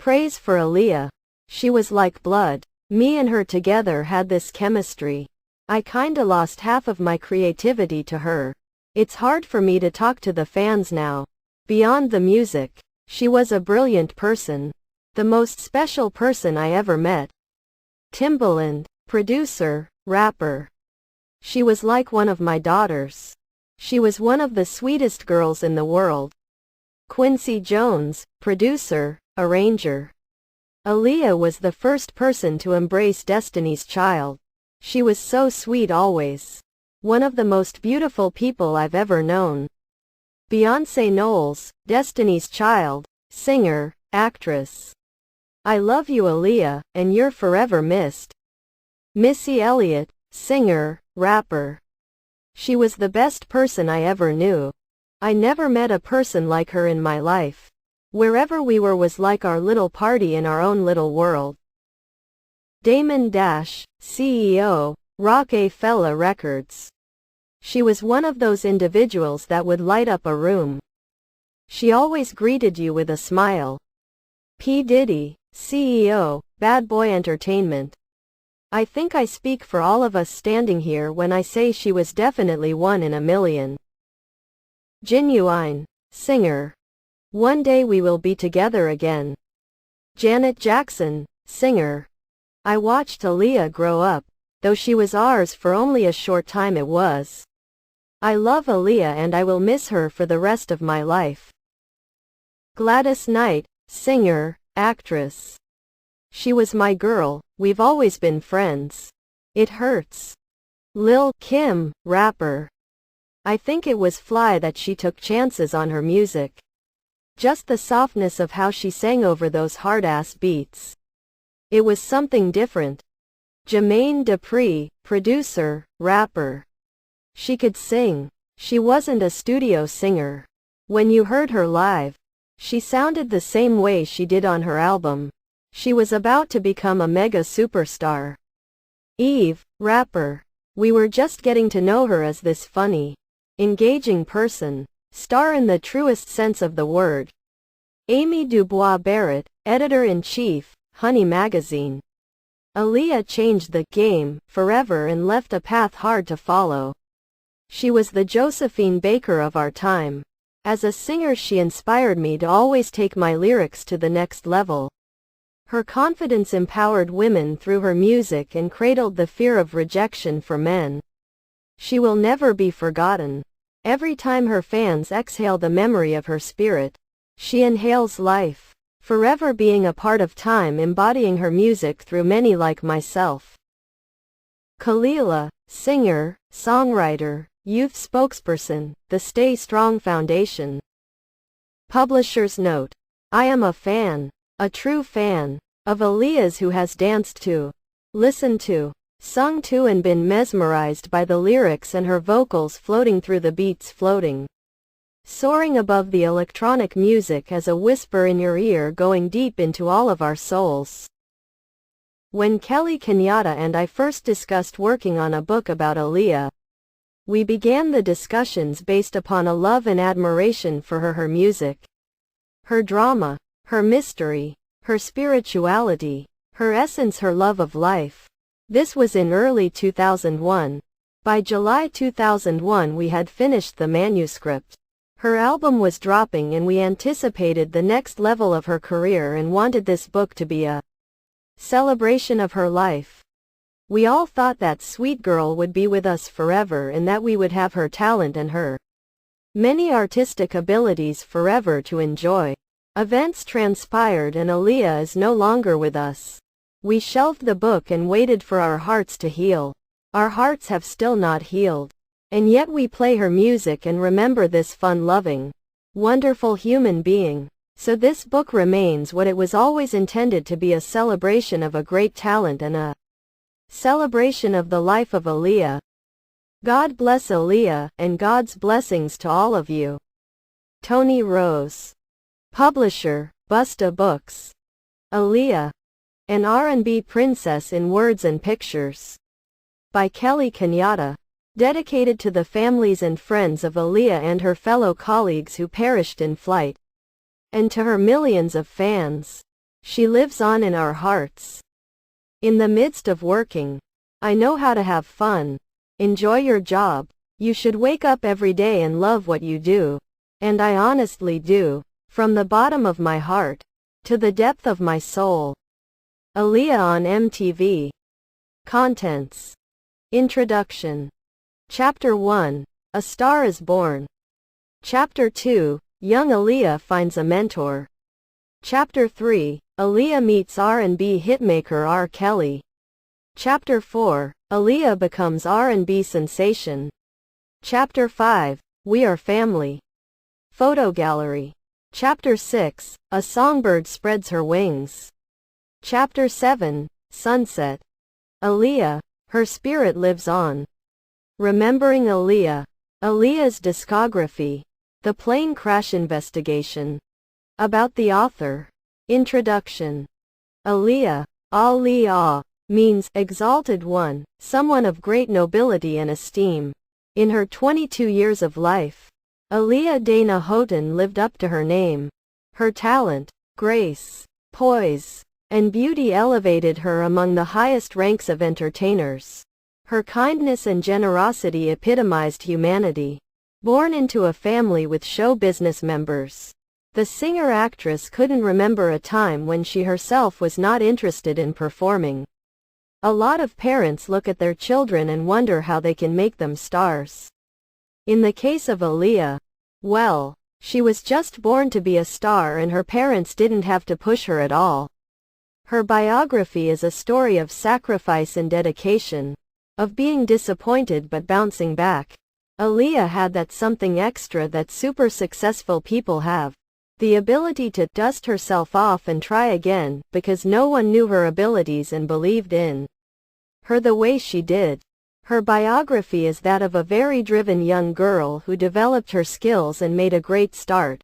Praise for Aaliyah. She was like blood. Me and her together had this chemistry. I kinda lost half of my creativity to her. It's hard for me to talk to the fans now. Beyond the music, she was a brilliant person. The most special person I ever met. Timbaland, producer, rapper. She was like one of my daughters. She was one of the sweetest girls in the world. Quincy Jones, producer, arranger. Aaliyah was the first person to embrace Destiny's Child. She was so sweet always. One of the most beautiful people I've ever known. Beyoncé Knowles, Destiny's Child, singer, actress. I love you Aaliyah, and you're forever missed. Missy Elliott, singer, rapper. She was the best person I ever knew. I never met a person like her in my life. Wherever we were was like our little party in our own little world. Damon Dash, CEO, Roc-A-Fella Records. She was one of those individuals that would light up a room. She always greeted you with a smile. P. Diddy, CEO, Bad Boy Entertainment. I think I speak for all of us standing here when I say she was definitely one in a million. Genuine, singer. One day we will be together again. Janet Jackson, singer. I watched Aaliyah grow up, though she was ours for only a short time it was. I love Aaliyah and I will miss her for the rest of my life. Gladys Knight, singer, actress. She was my girl, we've always been friends. It hurts. Lil' Kim, rapper. I think it was fly that she took chances on her music. Just the softness of how she sang over those hard-ass beats. It was something different. Jermaine Dupri, producer, rapper. She could sing. She wasn't a studio singer. When you heard her live, she sounded the same way she did on her album. She was about to become a mega superstar. Eve, rapper. We were just getting to know her as this funny, engaging person. Star in the truest sense of the word. Amy Dubois Barrett, editor-in-chief, Honey Magazine. Aaliyah changed the game forever and left a path hard to follow. She was the Josephine Baker of our time. As a singer she inspired me to always take my lyrics to the next level. Her confidence empowered women through her music and cradled the fear of rejection for men. She will never be forgotten. Every time her fans exhale the memory of her spirit, she inhales life, forever being a part of time, embodying her music through many like myself. Khalilah, singer, songwriter, youth spokesperson, the Stay Strong Foundation. Publisher's note. I am a fan. A true fan of Aaliyah's who has danced to, listened to, sung to and been mesmerized by the lyrics and her vocals floating through the beats floating. Soaring above the electronic music as a whisper in your ear going deep into all of our souls. When Kelly Kenyatta and I first discussed working on a book about Aaliyah, we began the discussions based upon a love and admiration for her music, her drama, her mystery, her spirituality, her essence, her love of life. This was in early 2001. By July 2001 we had finished the manuscript. Her album was dropping and we anticipated the next level of her career and wanted this book to be a celebration of her life. We all thought that sweet girl would be with us forever and that we would have her talent and her many artistic abilities forever to enjoy. Events transpired and Aaliyah is no longer with us. We shelved the book and waited for our hearts to heal. Our hearts have still not healed. And yet we play her music and remember this fun-loving, wonderful human being. So this book remains what it was always intended to be, a celebration of a great talent and a celebration of the life of Aaliyah. God bless Aaliyah, and God's blessings to all of you. Tony Rose. Publisher, Busta Books. Aaliyah, an R&B princess in words and pictures. By Kelly Kenyatta. Dedicated to the families and friends of Aaliyah and her fellow colleagues who perished in flight. And to her millions of fans. She lives on in our hearts. In the midst of working, I know how to have fun. Enjoy your job. You should wake up every day and love what you do. And I honestly do. From the bottom of my heart. To the depth of my soul. Aaliyah on MTV. Contents. Introduction. Chapter 1. A Star is Born. Chapter 2. Young Aaliyah finds a mentor. Chapter 3. Aaliyah meets R&B hitmaker R. Kelly. Chapter 4. Aaliyah becomes R&B sensation. Chapter 5. We Are Family. Photo gallery. Chapter 6. A Songbird spreads her wings. Chapter 7. Sunset. Aaliyah, her spirit lives on. Remembering Aaliyah. Aaliyah's discography. The plane crash investigation. About the author. Introduction. Aaliyah, Aaliyah, means exalted one, someone of great nobility and esteem. In her 22 years of life, Aaliyah Dana Houghton lived up to her name. Her talent, grace, poise, and beauty elevated her among the highest ranks of entertainers. Her kindness and generosity epitomized humanity. Born into a family with show business members, the singer-actress couldn't remember a time when she herself was not interested in performing. A lot of parents look at their children and wonder how they can make them stars. In the case of Aaliyah, well, she was just born to be a star and her parents didn't have to push her at all. Her biography is a story of sacrifice and dedication, of being disappointed but bouncing back. Aaliyah had that something extra that super successful people have. The ability to dust herself off and try again, because no one knew her abilities and believed in her the way she did. Her biography is that of a very driven young girl who developed her skills and made a great start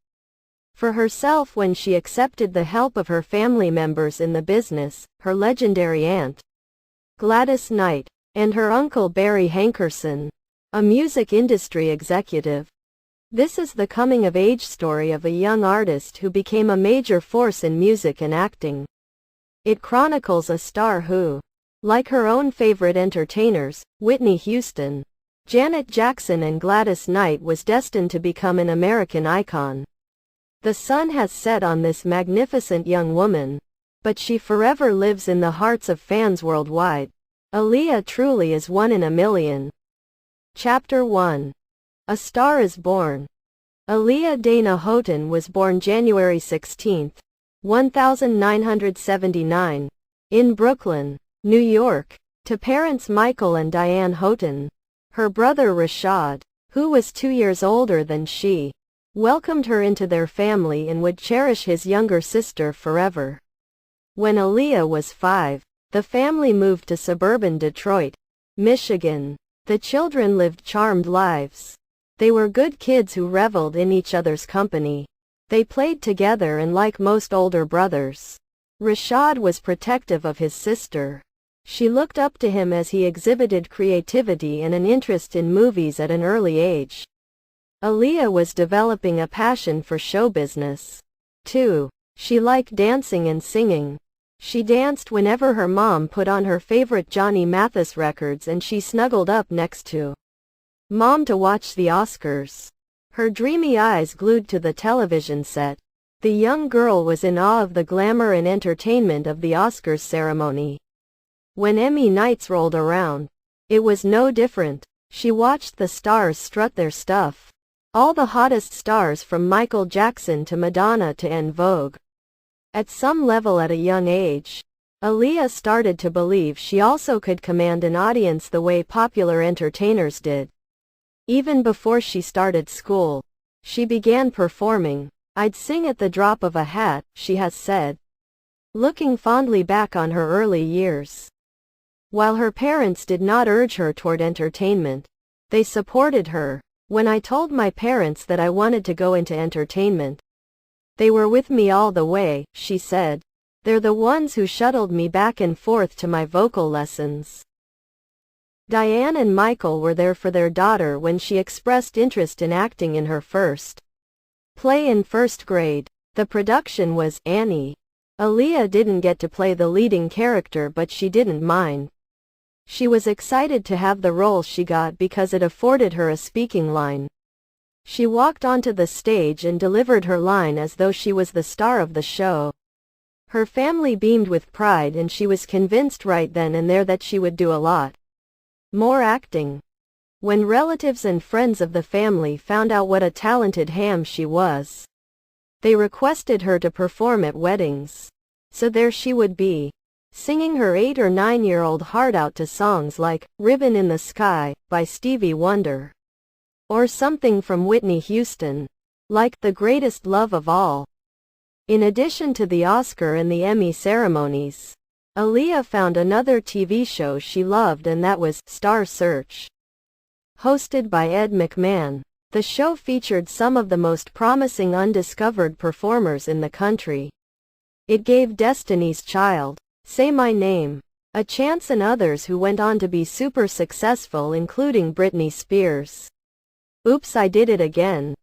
for herself when she accepted the help of her family members in the business, her legendary aunt, Gladys Knight, and her uncle Barry Hankerson, a music industry executive. This is the coming-of-age story of a young artist who became a major force in music and acting. It chronicles a star who, like her own favorite entertainers, Whitney Houston, Janet Jackson and Gladys Knight, was destined to become an American icon. The sun has set on this magnificent young woman, but she forever lives in the hearts of fans worldwide. Aaliyah truly is one in a million. Chapter 1. A Star is Born. Aaliyah Dana Houghton was born January 16, 1979, in Brooklyn, New York, to parents Michael and Diane Houghton. Her brother Rashad, who was 2 years older than she, welcomed her into their family and would cherish his younger sister forever. When Aaliyah was 5, the family moved to suburban Detroit, Michigan. The children lived charmed lives. They were good kids who reveled in each other's company. They played together and like most older brothers, Rashad was protective of his sister. She looked up to him as he exhibited creativity and an interest in movies at an early age. Aaliyah was developing a passion for show business, too. She liked dancing and singing. She danced whenever her mom put on her favorite Johnny Mathis records and she snuggled up next to Mom to watch the Oscars. Her dreamy eyes glued to the television set. The young girl was in awe of the glamour and entertainment of the Oscars ceremony. When Emmy nights rolled around, it was no different. She watched the stars strut their stuff. All the hottest stars from Michael Jackson to Madonna to En Vogue. At some level at a young age, Aaliyah started to believe she also could command an audience the way popular entertainers did. Even before she started school, she began performing. "I'd sing at the drop of a hat," she has said, looking fondly back on her early years. While her parents did not urge her toward entertainment, they supported her. "When I told my parents that I wanted to go into entertainment, they were with me all the way," she said. "They're the ones who shuttled me back and forth to my vocal lessons." Diane and Michael were there for their daughter when she expressed interest in acting in her first play in first grade. The production was Annie. Aaliyah didn't get to play the leading character, but she didn't mind. She was excited to have the role she got because it afforded her a speaking line. She walked onto the stage and delivered her line as though she was the star of the show. Her family beamed with pride, and she was convinced right then and there that she would do a lot more acting. When relatives and friends of the family found out what a talented ham she was, they requested her to perform at weddings. So there she would be, singing her 8 or 9-year-old heart out to songs like Ribbon in the Sky by Stevie Wonder, or something from Whitney Houston, like The Greatest Love of All. In addition to the Oscar and the Emmy ceremonies, Aaliyah found another TV show she loved, and that was Star Search. Hosted by Ed McMahon, the show featured some of the most promising undiscovered performers in the country. It gave Destiny's Child, Say My Name, a chance, and others who went on to be super successful, including Britney Spears, Oops, I Did It Again,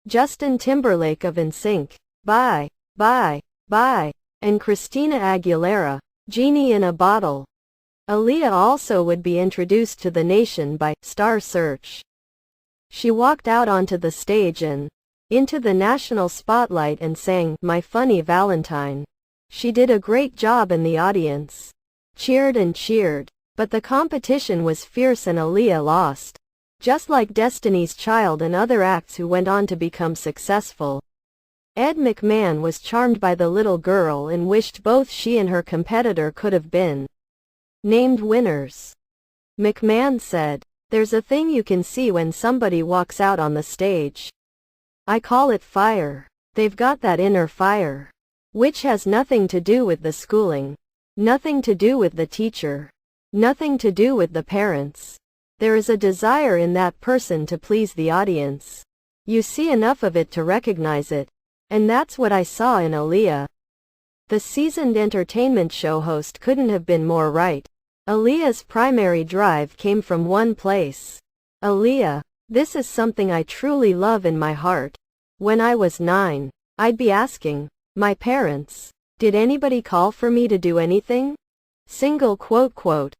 Justin Timberlake of NSYNC, Bye, Bye, Bye, and Christina Aguilera, Genie in a Bottle. Aaliyah also would be introduced to the nation by Star Search. She walked out onto the stage and into the national spotlight and sang My Funny Valentine. She did a great job, and the audience cheered and cheered, but the competition was fierce and Aaliyah lost, just like Destiny's Child and other acts who went on to become successful. Ed McMahon was charmed by the little girl and wished both she and her competitor could have been named winners. McMahon said, "There's a thing you can see when somebody walks out on the stage. I call it fire. They've got that inner fire, which has nothing to do with the schooling, nothing to do with the teacher, nothing to do with the parents. There is a desire in that person to please the audience. You see enough of it to recognize it. And that's what I saw in Aaliyah." The seasoned entertainment show host couldn't have been more right. Aaliyah's primary drive came from one place. Aaliyah, this is something I truly love in my heart. When I was 9, I'd be asking my parents, did anybody call for me to do anything? Single quote quote.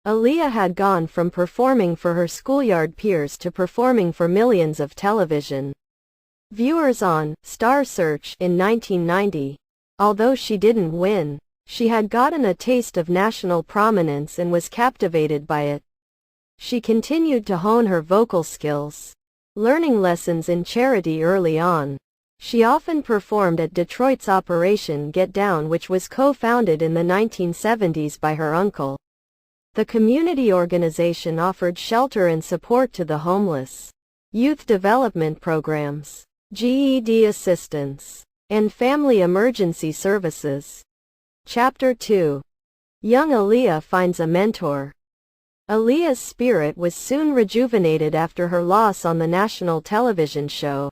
Aaliyah had gone from performing for her schoolyard peers to performing for millions of television viewers on Star Search in 1990. Although she didn't win, she had gotten a taste of national prominence and was captivated by it. She continued to hone her vocal skills, learning lessons in charity early on. She often performed at Detroit's Operation Get Down, which was co-founded in the 1970s by her uncle. The community organization offered shelter and support to the homeless, youth development programs, GED assistance, and family emergency services. Chapter 2. Young Aaliyah finds a mentor. Aaliyah's spirit was soon rejuvenated after her loss on the national television show,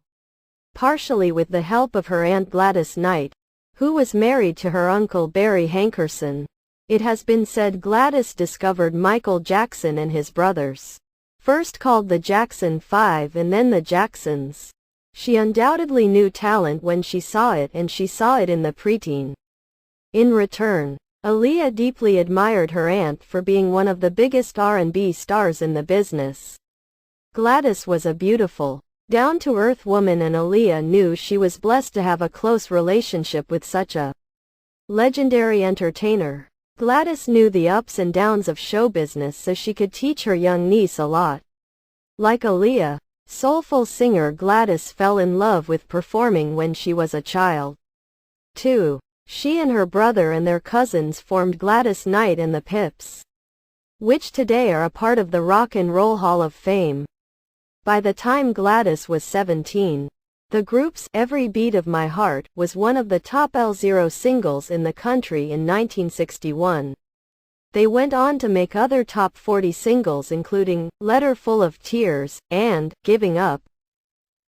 partially with the help of her Aunt Gladys Knight, who was married to her uncle Barry Hankerson. It has been said Gladys discovered Michael Jackson and his brothers, first called the Jackson 5 and then the Jacksons. She undoubtedly knew talent when she saw it, and she saw it in the preteen. In return, Aaliyah deeply admired her aunt for being one of the biggest R&B stars in the business. Gladys was a beautiful, down-to-earth woman, and Aaliyah knew she was blessed to have a close relationship with such a legendary entertainer. Gladys knew the ups and downs of show business, so she could teach her young niece a lot. Like Aaliyah, soulful singer Gladys fell in love with performing when she was a child. 2. She and her brother and their cousins formed Gladys Knight and the Pips, which today are a part of the Rock and Roll Hall of Fame. By the time Gladys was 17, the group's Every Beat of My Heart was one of the top L0 singles in the country in 1961. They went on to make other top 40 singles, including Letter Full of Tears and Giving Up.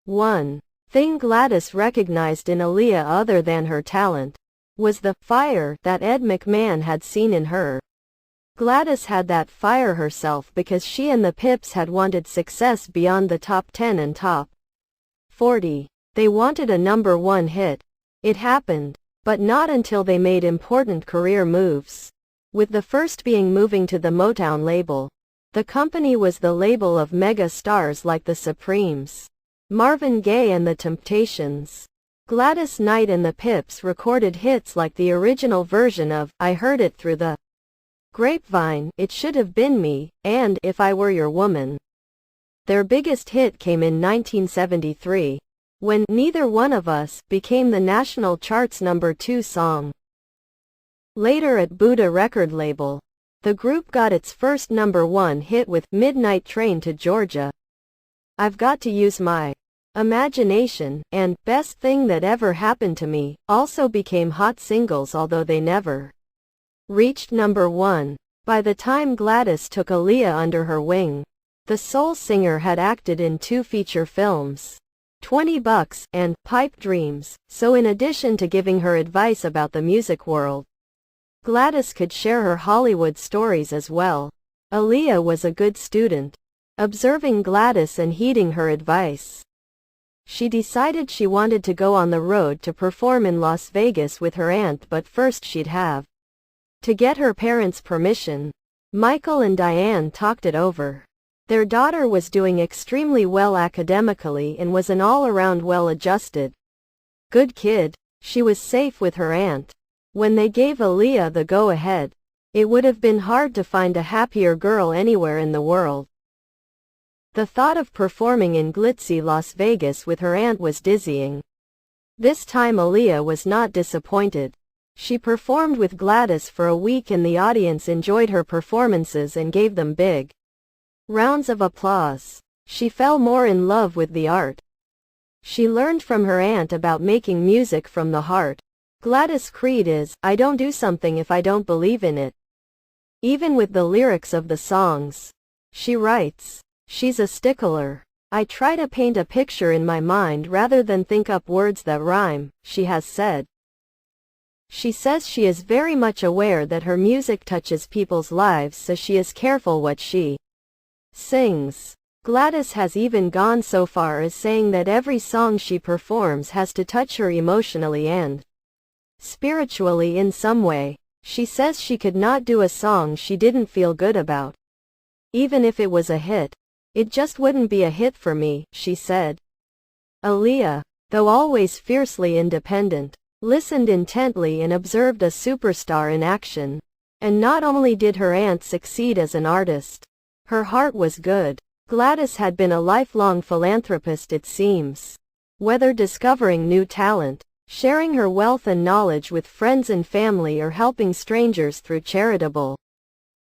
One thing Gladys recognized in Aaliyah, other than her talent, was the fire that Ed McMahon had seen in her. Gladys had that fire herself because she and the Pips had wanted success beyond the top 10 and top 40. They wanted a #1 hit. It happened, but not until they made important career moves. With the first being moving to the Motown label. The company was the label of mega stars like the Supremes, Marvin Gaye and the Temptations. Gladys Knight and the Pips recorded hits like the original version of I Heard It Through the Grapevine, It Should Have Been Me, and If I Were Your Woman. Their biggest hit came in 1973, when Neither One of Us became the national chart's #2 song. Later at Buddha record label, the group got its first #1 hit with Midnight Train to Georgia, I've Got to Use My Imagination, and Best Thing That Ever Happened to Me also became hot singles, although they never reached #1. By the time Gladys took Aaliyah under her wing, the soul singer had acted in 2 feature films, 20 Bucks and Pipe Dreams, so in addition to giving her advice about the music world, Gladys could share her Hollywood stories as well. Aaliyah was a good student, observing Gladys and heeding her advice. She decided she wanted to go on the road to perform in Las Vegas with her aunt, but first she'd have to get her parents' permission. Michael and Diane talked it over. Their daughter was doing extremely well academically and was an all-around well-adjusted, good kid. She was safe with her aunt. When they gave Aaliyah the go-ahead, it would have been hard to find a happier girl anywhere in the world. The thought of performing in glitzy Las Vegas with her aunt was dizzying. This time Aaliyah was not disappointed. She performed with Gladys for a week and the audience enjoyed her performances and gave them big rounds of applause. She fell more in love with the art. She learned from her aunt about making music from the heart. Gladys' creed is, I don't do something if I don't believe in it. Even with the lyrics of the songs. She writes, she's a stickler. I try to paint a picture in my mind rather than think up words that rhyme, she has said. She says she is very much aware that her music touches people's lives, so she is careful what she sings. Gladys has even gone so far as saying that every song she performs has to touch her emotionally and spiritually in some way. She says she could not do a song she didn't feel good about. Even if it was a hit, it just wouldn't be a hit for me, she said. Aaliyah, though always fiercely independent, listened intently and observed a superstar in action. And not only did her aunt succeed as an artist, her heart was good. Gladys had been a lifelong philanthropist, it seems. Whether discovering new talent, sharing her wealth and knowledge with friends and family, or helping strangers through charitable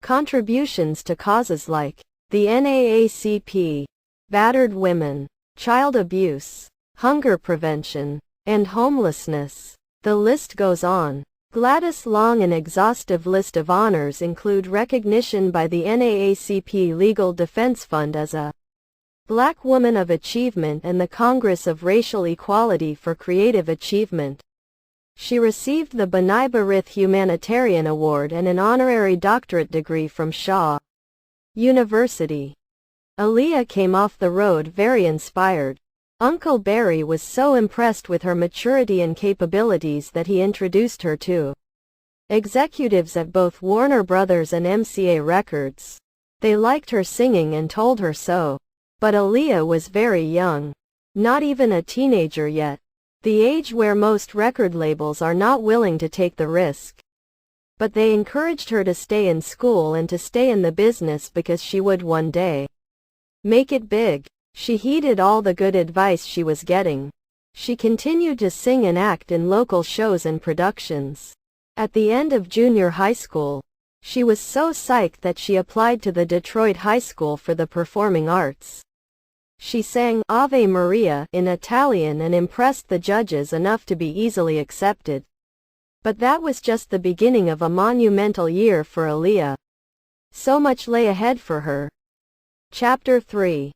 contributions to causes like the NAACP, battered women, child abuse, hunger prevention, and homelessness. The list goes on. Gladys' long and exhaustive list of honors include recognition by the NAACP Legal Defense Fund as a Black Woman of Achievement and the Congress of Racial Equality for Creative Achievement. She received the B'nai B'rith Humanitarian Award and an honorary doctorate degree from Shaw University. Aaliyah came off the road very inspired. Uncle Barry was so impressed with her maturity and capabilities that he introduced her to executives at both Warner Brothers and MCA Records. They liked her singing and told her so. But Aaliyah was very young. Not even a teenager yet. The age where most record labels are not willing to take the risk. But they encouraged her to stay in school and to stay in the business because she would one day make it big. She heeded all the good advice she was getting. She continued to sing and act in local shows and productions. At the end of junior high school, she was so psyched that she applied to the Detroit High School for the Performing Arts. She sang Ave Maria in Italian and impressed the judges enough to be easily accepted. But that was just the beginning of a monumental year for Aaliyah. So much lay ahead for her. Chapter 3.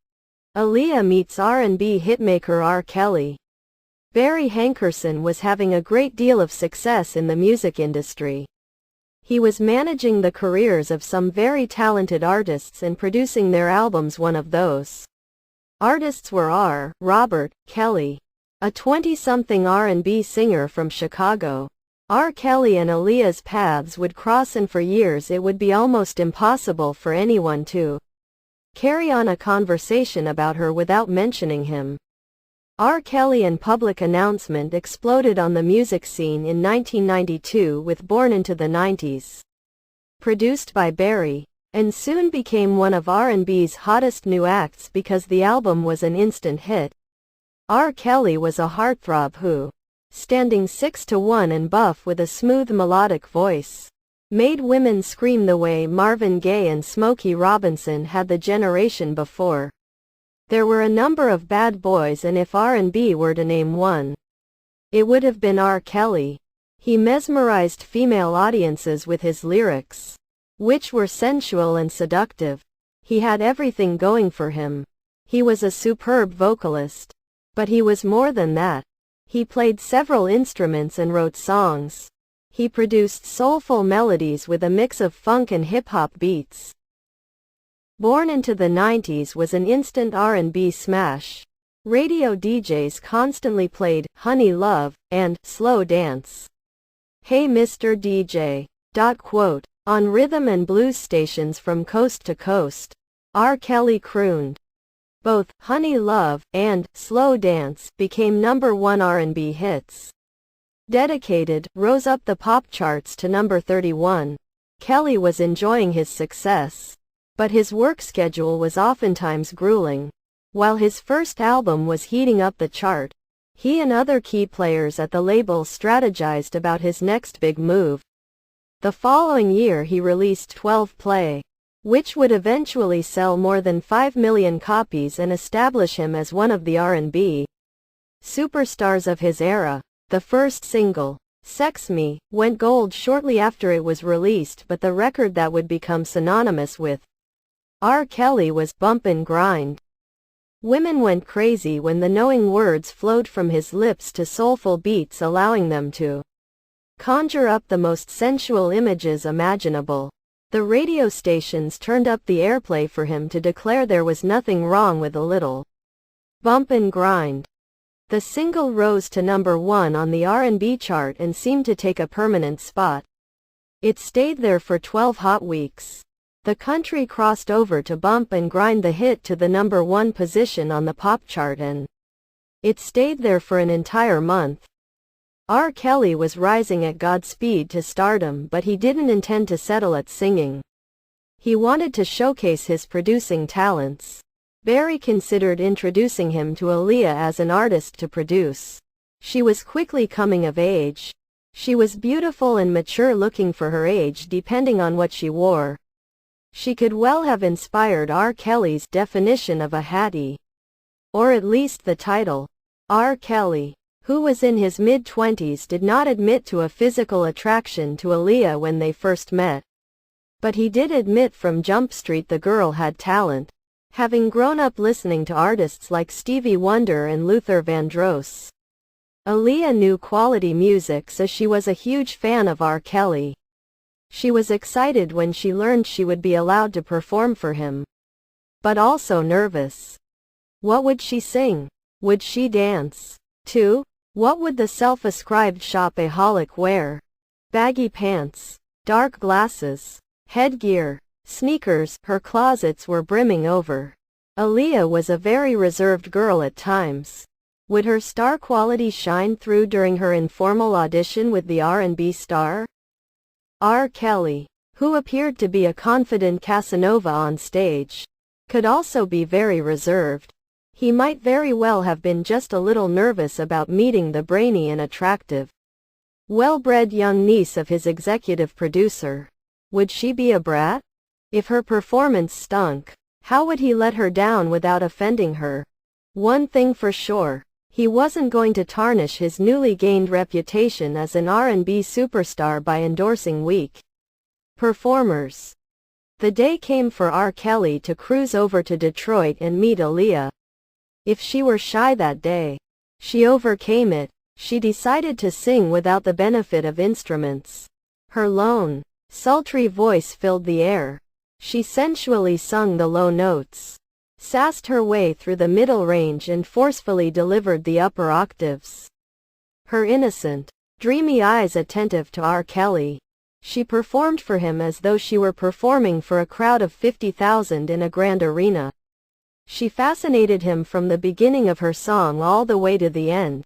Aaliyah meets R&B hitmaker R. Kelly. Barry Hankerson was having a great deal of success in the music industry. He was managing the careers of some very talented artists and producing their albums. One of those artists were Robert Kelly, a 20-something R&B singer from Chicago. R. Kelly and Aaliyah's paths would cross, and for years it would be almost impossible for anyone to carry on a conversation about her without mentioning him. R. Kelly and public announcement exploded on the music scene in 1992 with Born Into the 90s, produced by Barry, and soon became one of R&B's hottest new acts because the album was an instant hit. R. Kelly was a heartthrob who, standing 6'1" and buff with a smooth melodic voice, made women scream the way Marvin Gaye and Smokey Robinson had the generation before. There were a number of bad boys, and if R&B were to name one, it would have been R. Kelly. He mesmerized female audiences with his lyrics, which were sensual and seductive. He had everything going for him. He was a superb vocalist. But he was more than that. He played several instruments and wrote songs. He produced soulful melodies with a mix of funk and hip-hop beats. Born Into the 90s was an instant R&B smash. Radio DJs constantly played Honey Love and Slow Dance. Hey Mr. DJ. Quote. On rhythm and blues stations from coast to coast, R. Kelly crooned. Both Honey Love and Slow Dance became #1 R&B hits. Dedicated rose up the pop charts to number 31. Kelly was enjoying his success, but his work schedule was oftentimes grueling. While his first album was heating up the chart, he and other key players at the label strategized about his next big move. The following year he released 12 Play, which would eventually sell more than 5 million copies and establish him as one of the R&B superstars of his era. The first single, Sex Me, went gold shortly after it was released, but the record that would become synonymous with R. Kelly was Bump and Grind. Women went crazy when the knowing words flowed from his lips to soulful beats, allowing them to conjure up the most sensual images imaginable. The radio stations turned up the airplay for him to declare there was nothing wrong with a little bump and grind. The single rose to #1 on the R&B chart and seemed to take a permanent spot. It stayed there for 12 hot weeks. The country crossed over to bump and grind the hit to the #1 position on the pop chart, and it stayed there for an entire month. R. Kelly was rising at Godspeed to stardom, but he didn't intend to settle at singing. He wanted to showcase his producing talents. Barry considered introducing him to Aaliyah as an artist to produce. She was quickly coming of age. She was beautiful and mature looking for her age depending on what she wore. She could well have inspired R. Kelly's definition of a hattie. Or at least the title. R. Kelly, who was in his mid-20s, did not admit to a physical attraction to Aaliyah when they first met. But he did admit from Jump Street the girl had talent, having grown up listening to artists like Stevie Wonder and Luther Vandross. Aaliyah knew quality music, so she was a huge fan of R. Kelly. She was excited when she learned she would be allowed to perform for him, but also nervous. What would she sing? Would she dance, too? What would the self-ascribed shopaholic wear? Baggy pants, dark glasses, headgear, sneakers. Her closets were brimming over. Aaliyah was a very reserved girl at times. Would her star quality shine through during her informal audition with the R&B star? R. Kelly, who appeared to be a confident Casanova on stage, could also be very reserved. He might very well have been just a little nervous about meeting the brainy and attractive, well-bred young niece of his executive producer. Would she be a brat? If her performance stunk, how would he let her down without offending her? One thing for sure, he wasn't going to tarnish his newly gained reputation as an R&B superstar by endorsing weak performers. The day came for R. Kelly to cruise over to Detroit and meet Aaliyah. If she were shy that day, she overcame it. She decided to sing without the benefit of instruments. Her lone, sultry voice filled the air. She sensually sung the low notes, sassed her way through the middle range, and forcefully delivered the upper octaves. Her innocent, dreamy eyes attentive to R. Kelly. She performed for him as though she were performing for a crowd of 50,000 in a grand arena. She fascinated him from the beginning of her song all the way to the end.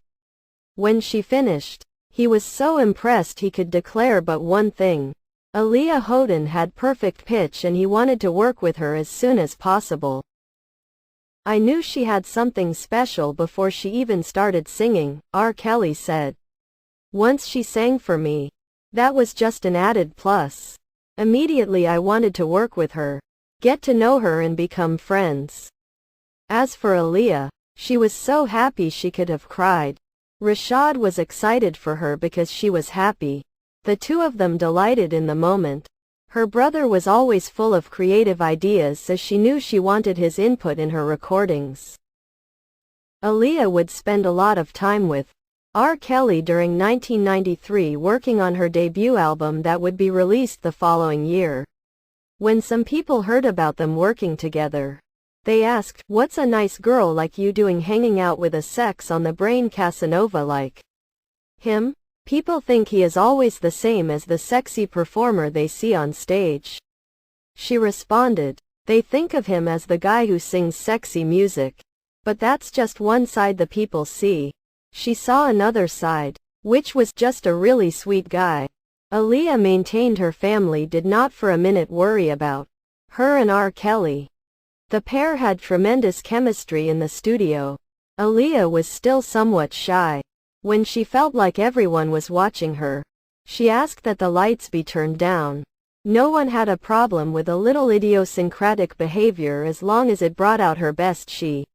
When she finished, he was so impressed he could declare but one thing. Aaliyah Houghton had perfect pitch and he wanted to work with her as soon as possible. I knew she had something special before she even started singing, R. Kelly said. Once she sang for me. That was just an added plus. Immediately I wanted to work with her, get to know her and become friends. As for Aaliyah, she was so happy she could have cried. Rashad was excited for her because she was happy. The two of them delighted in the moment. Her brother was always full of creative ideas, so she knew she wanted his input in her recordings. Aaliyah would spend a lot of time with R. Kelly during 1993 working on her debut album that would be released the following year. When some people heard about them working together, they asked, "What's a nice girl like you doing hanging out with a sex on the brain Casanova like him?" People think he is always the same as the sexy performer they see on stage. She responded, "They think of him as the guy who sings sexy music. But that's just one side the people see." She saw another side, which was just a really sweet guy. Aaliyah maintained her family did not for a minute worry about her and R. Kelly. The pair had tremendous chemistry in the studio. Aaliyah was still somewhat shy. When she felt like everyone was watching her, she asked that the lights be turned down. No one had a problem with a little idiosyncratic behavior as long as it brought out her best. She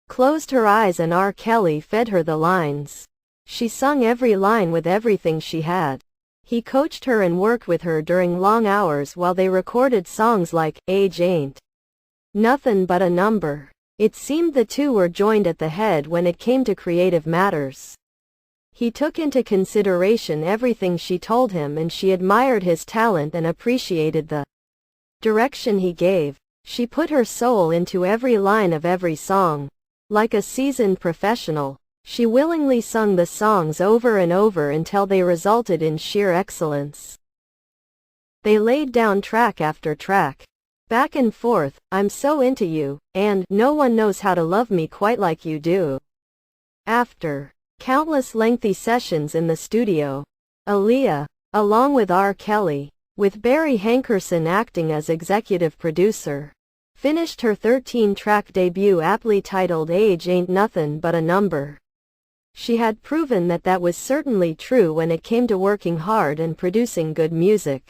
closed her eyes and R. Kelly fed her the lines. She sung every line with everything she had. He coached her and worked with her during long hours while they recorded songs like Age Ain't Nothing But a Number. It seemed the two were joined at the head when it came to creative matters. He took into consideration everything she told him and she admired his talent and appreciated the direction he gave. She put her soul into every line of every song. Like a seasoned professional, she willingly sung the songs over and over until they resulted in sheer excellence. They laid down track after track. Back and forth, "I'm so into you," and "No one knows how to love me quite like you do." After countless lengthy sessions in the studio, Aaliyah, along with R. Kelly, with Barry Hankerson acting as executive producer, finished her 13-track debut aptly titled Age Ain't Nothing But a Number. She had proven that that was certainly true when it came to working hard and producing good music.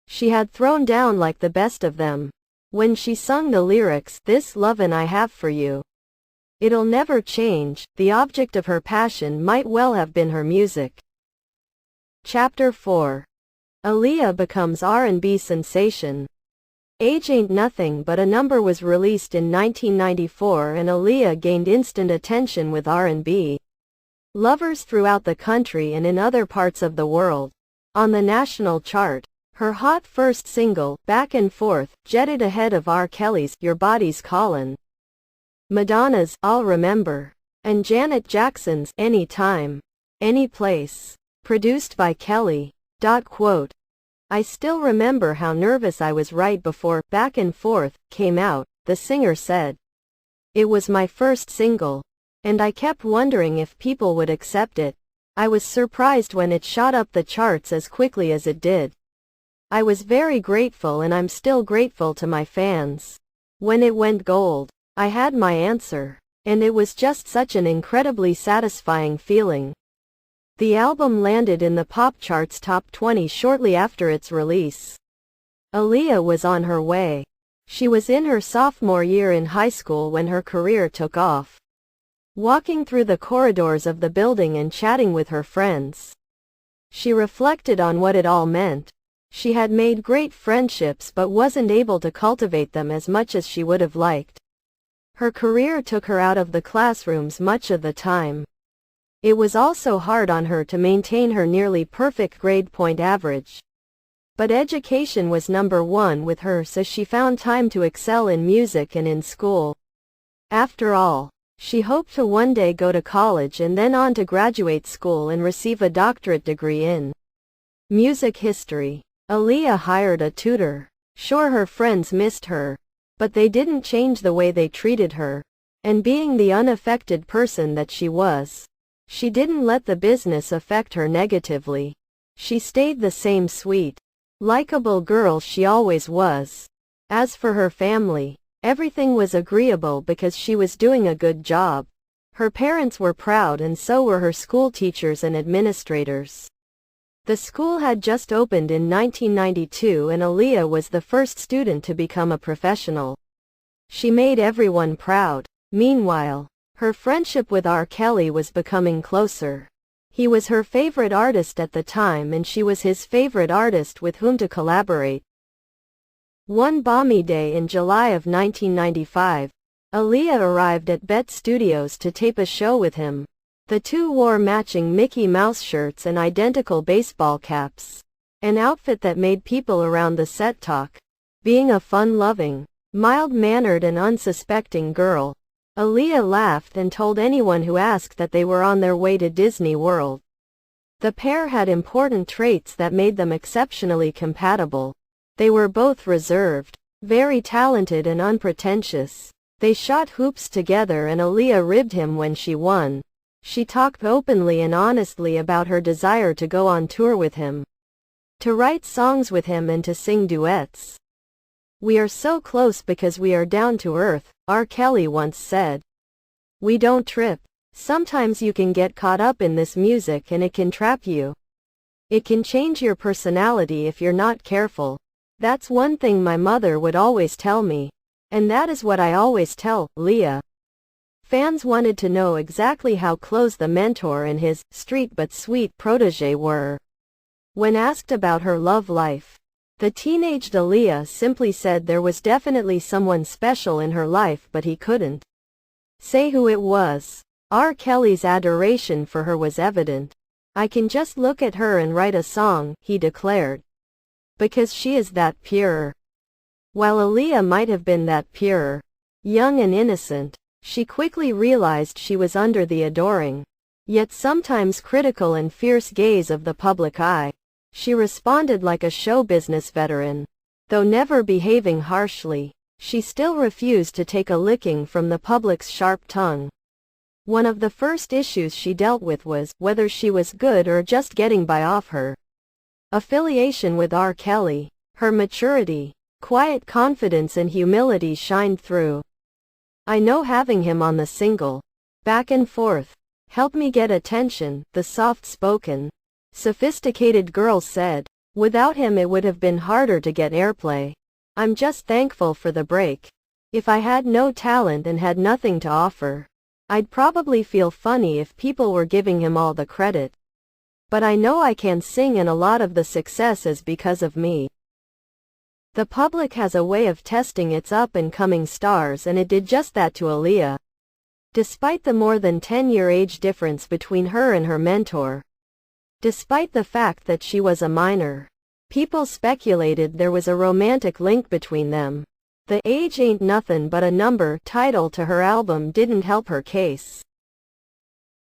She had thrown down like the best of them. When she sung the lyrics, "This lovin' I have for you, it'll never change," the object of her passion might well have been her music. Chapter 4. Aaliyah becomes R&B sensation. Age Ain't Nothing But a Number was released in 1994 and Aaliyah gained instant attention with R&B lovers throughout the country and in other parts of the world. On the national chart, her hot first single, Back and Forth, jetted ahead of R. Kelly's Your Body's Callin', Madonna's I'll Remember, and Janet Jackson's Any Time, Any Place. Produced by Kelly. Quote, "I still remember how nervous I was right before Back and Forth came out," the singer said. "It was my first single, and I kept wondering if people would accept it. I was surprised when it shot up the charts as quickly as it did. I was very grateful and I'm still grateful to my fans. When it went gold, I had my answer, and it was just such an incredibly satisfying feeling." The album landed in the pop charts top 20 shortly after its release. Aaliyah was on her way. She was in her sophomore year in high school when her career took off. Walking through the corridors of the building and chatting with her friends, she reflected on what it all meant. She had made great friendships but wasn't able to cultivate them as much as she would have liked. Her career took her out of the classrooms much of the time. It was also hard on her to maintain her nearly perfect grade point average. But education was number one with her, so she found time to excel in music and in school. After all, She hoped to one day go to college and then on to graduate school and receive a doctorate degree in music history. Aaliyah hired a tutor. Sure, her friends missed her, but they didn't change the way they treated her. And being the unaffected person that she was, she didn't let the business affect her negatively. She stayed the same sweet, likable girl she always was. As for her family, everything was agreeable because she was doing a good job. Her parents were proud and so were her school teachers and administrators. The school had just opened in 1992 and Aaliyah was the first student to become a professional. She made everyone proud. Meanwhile, her friendship with R. Kelly was becoming closer. He was her favorite artist at the time and she was his favorite artist with whom to collaborate. One balmy day in July of 1995, Aaliyah arrived at Bet Studios to tape a show with him. The two wore matching Mickey Mouse shirts and identical baseball caps, an outfit that made people around the set talk. Being a fun-loving, mild-mannered and unsuspecting girl, Aaliyah laughed and told anyone who asked that they were on their way to Disney World. The pair had important traits that made them exceptionally compatible. They were both reserved, very talented and unpretentious. They shot hoops together and Aaliyah ribbed him when she won. She talked openly and honestly about her desire to go on tour with him, to write songs with him and to sing duets. "We are so close because we are down to earth," R. Kelly once said. "We don't trip. Sometimes you can get caught up in this music and it can trap you. It can change your personality if you're not careful. That's one thing my mother would always tell me. And that is what I always tell Aaliyah." Fans wanted to know exactly how close the mentor and his street but sweet protege were. When asked about her love life, the teenaged Aaliyah simply said there was definitely someone special in her life but he couldn't say who it was. R. Kelly's adoration for her was evident. "I can just look at her and write a song," he declared. "Because she is that pure." While Aaliyah might have been that pure, young and innocent, she quickly realized she was under the adoring, yet sometimes critical and fierce gaze of the public eye. She responded like a show business veteran. Though never behaving harshly, she still refused to take a licking from the public's sharp tongue. One of the first issues she dealt with was whether she was good or just getting by off her affiliation with R. Kelly. Her maturity, quiet confidence and humility shined through. "I know having him on the single, back and forth, helped me get attention," the soft-spoken, sophisticated girl said. "Without him it would have been harder to get airplay. I'm just thankful for the break. If I had no talent and had nothing to offer, I'd probably feel funny if people were giving him all the credit. But I know I can sing and a lot of the success is because of me." The public has a way of testing its up-and-coming stars and it did just that to Aaliyah. Despite the more than 10-year age difference between her and her mentor, despite the fact that she was a minor, people speculated there was a romantic link between them. The "Age Ain't Nothin' But a Number" title to her album didn't help her case.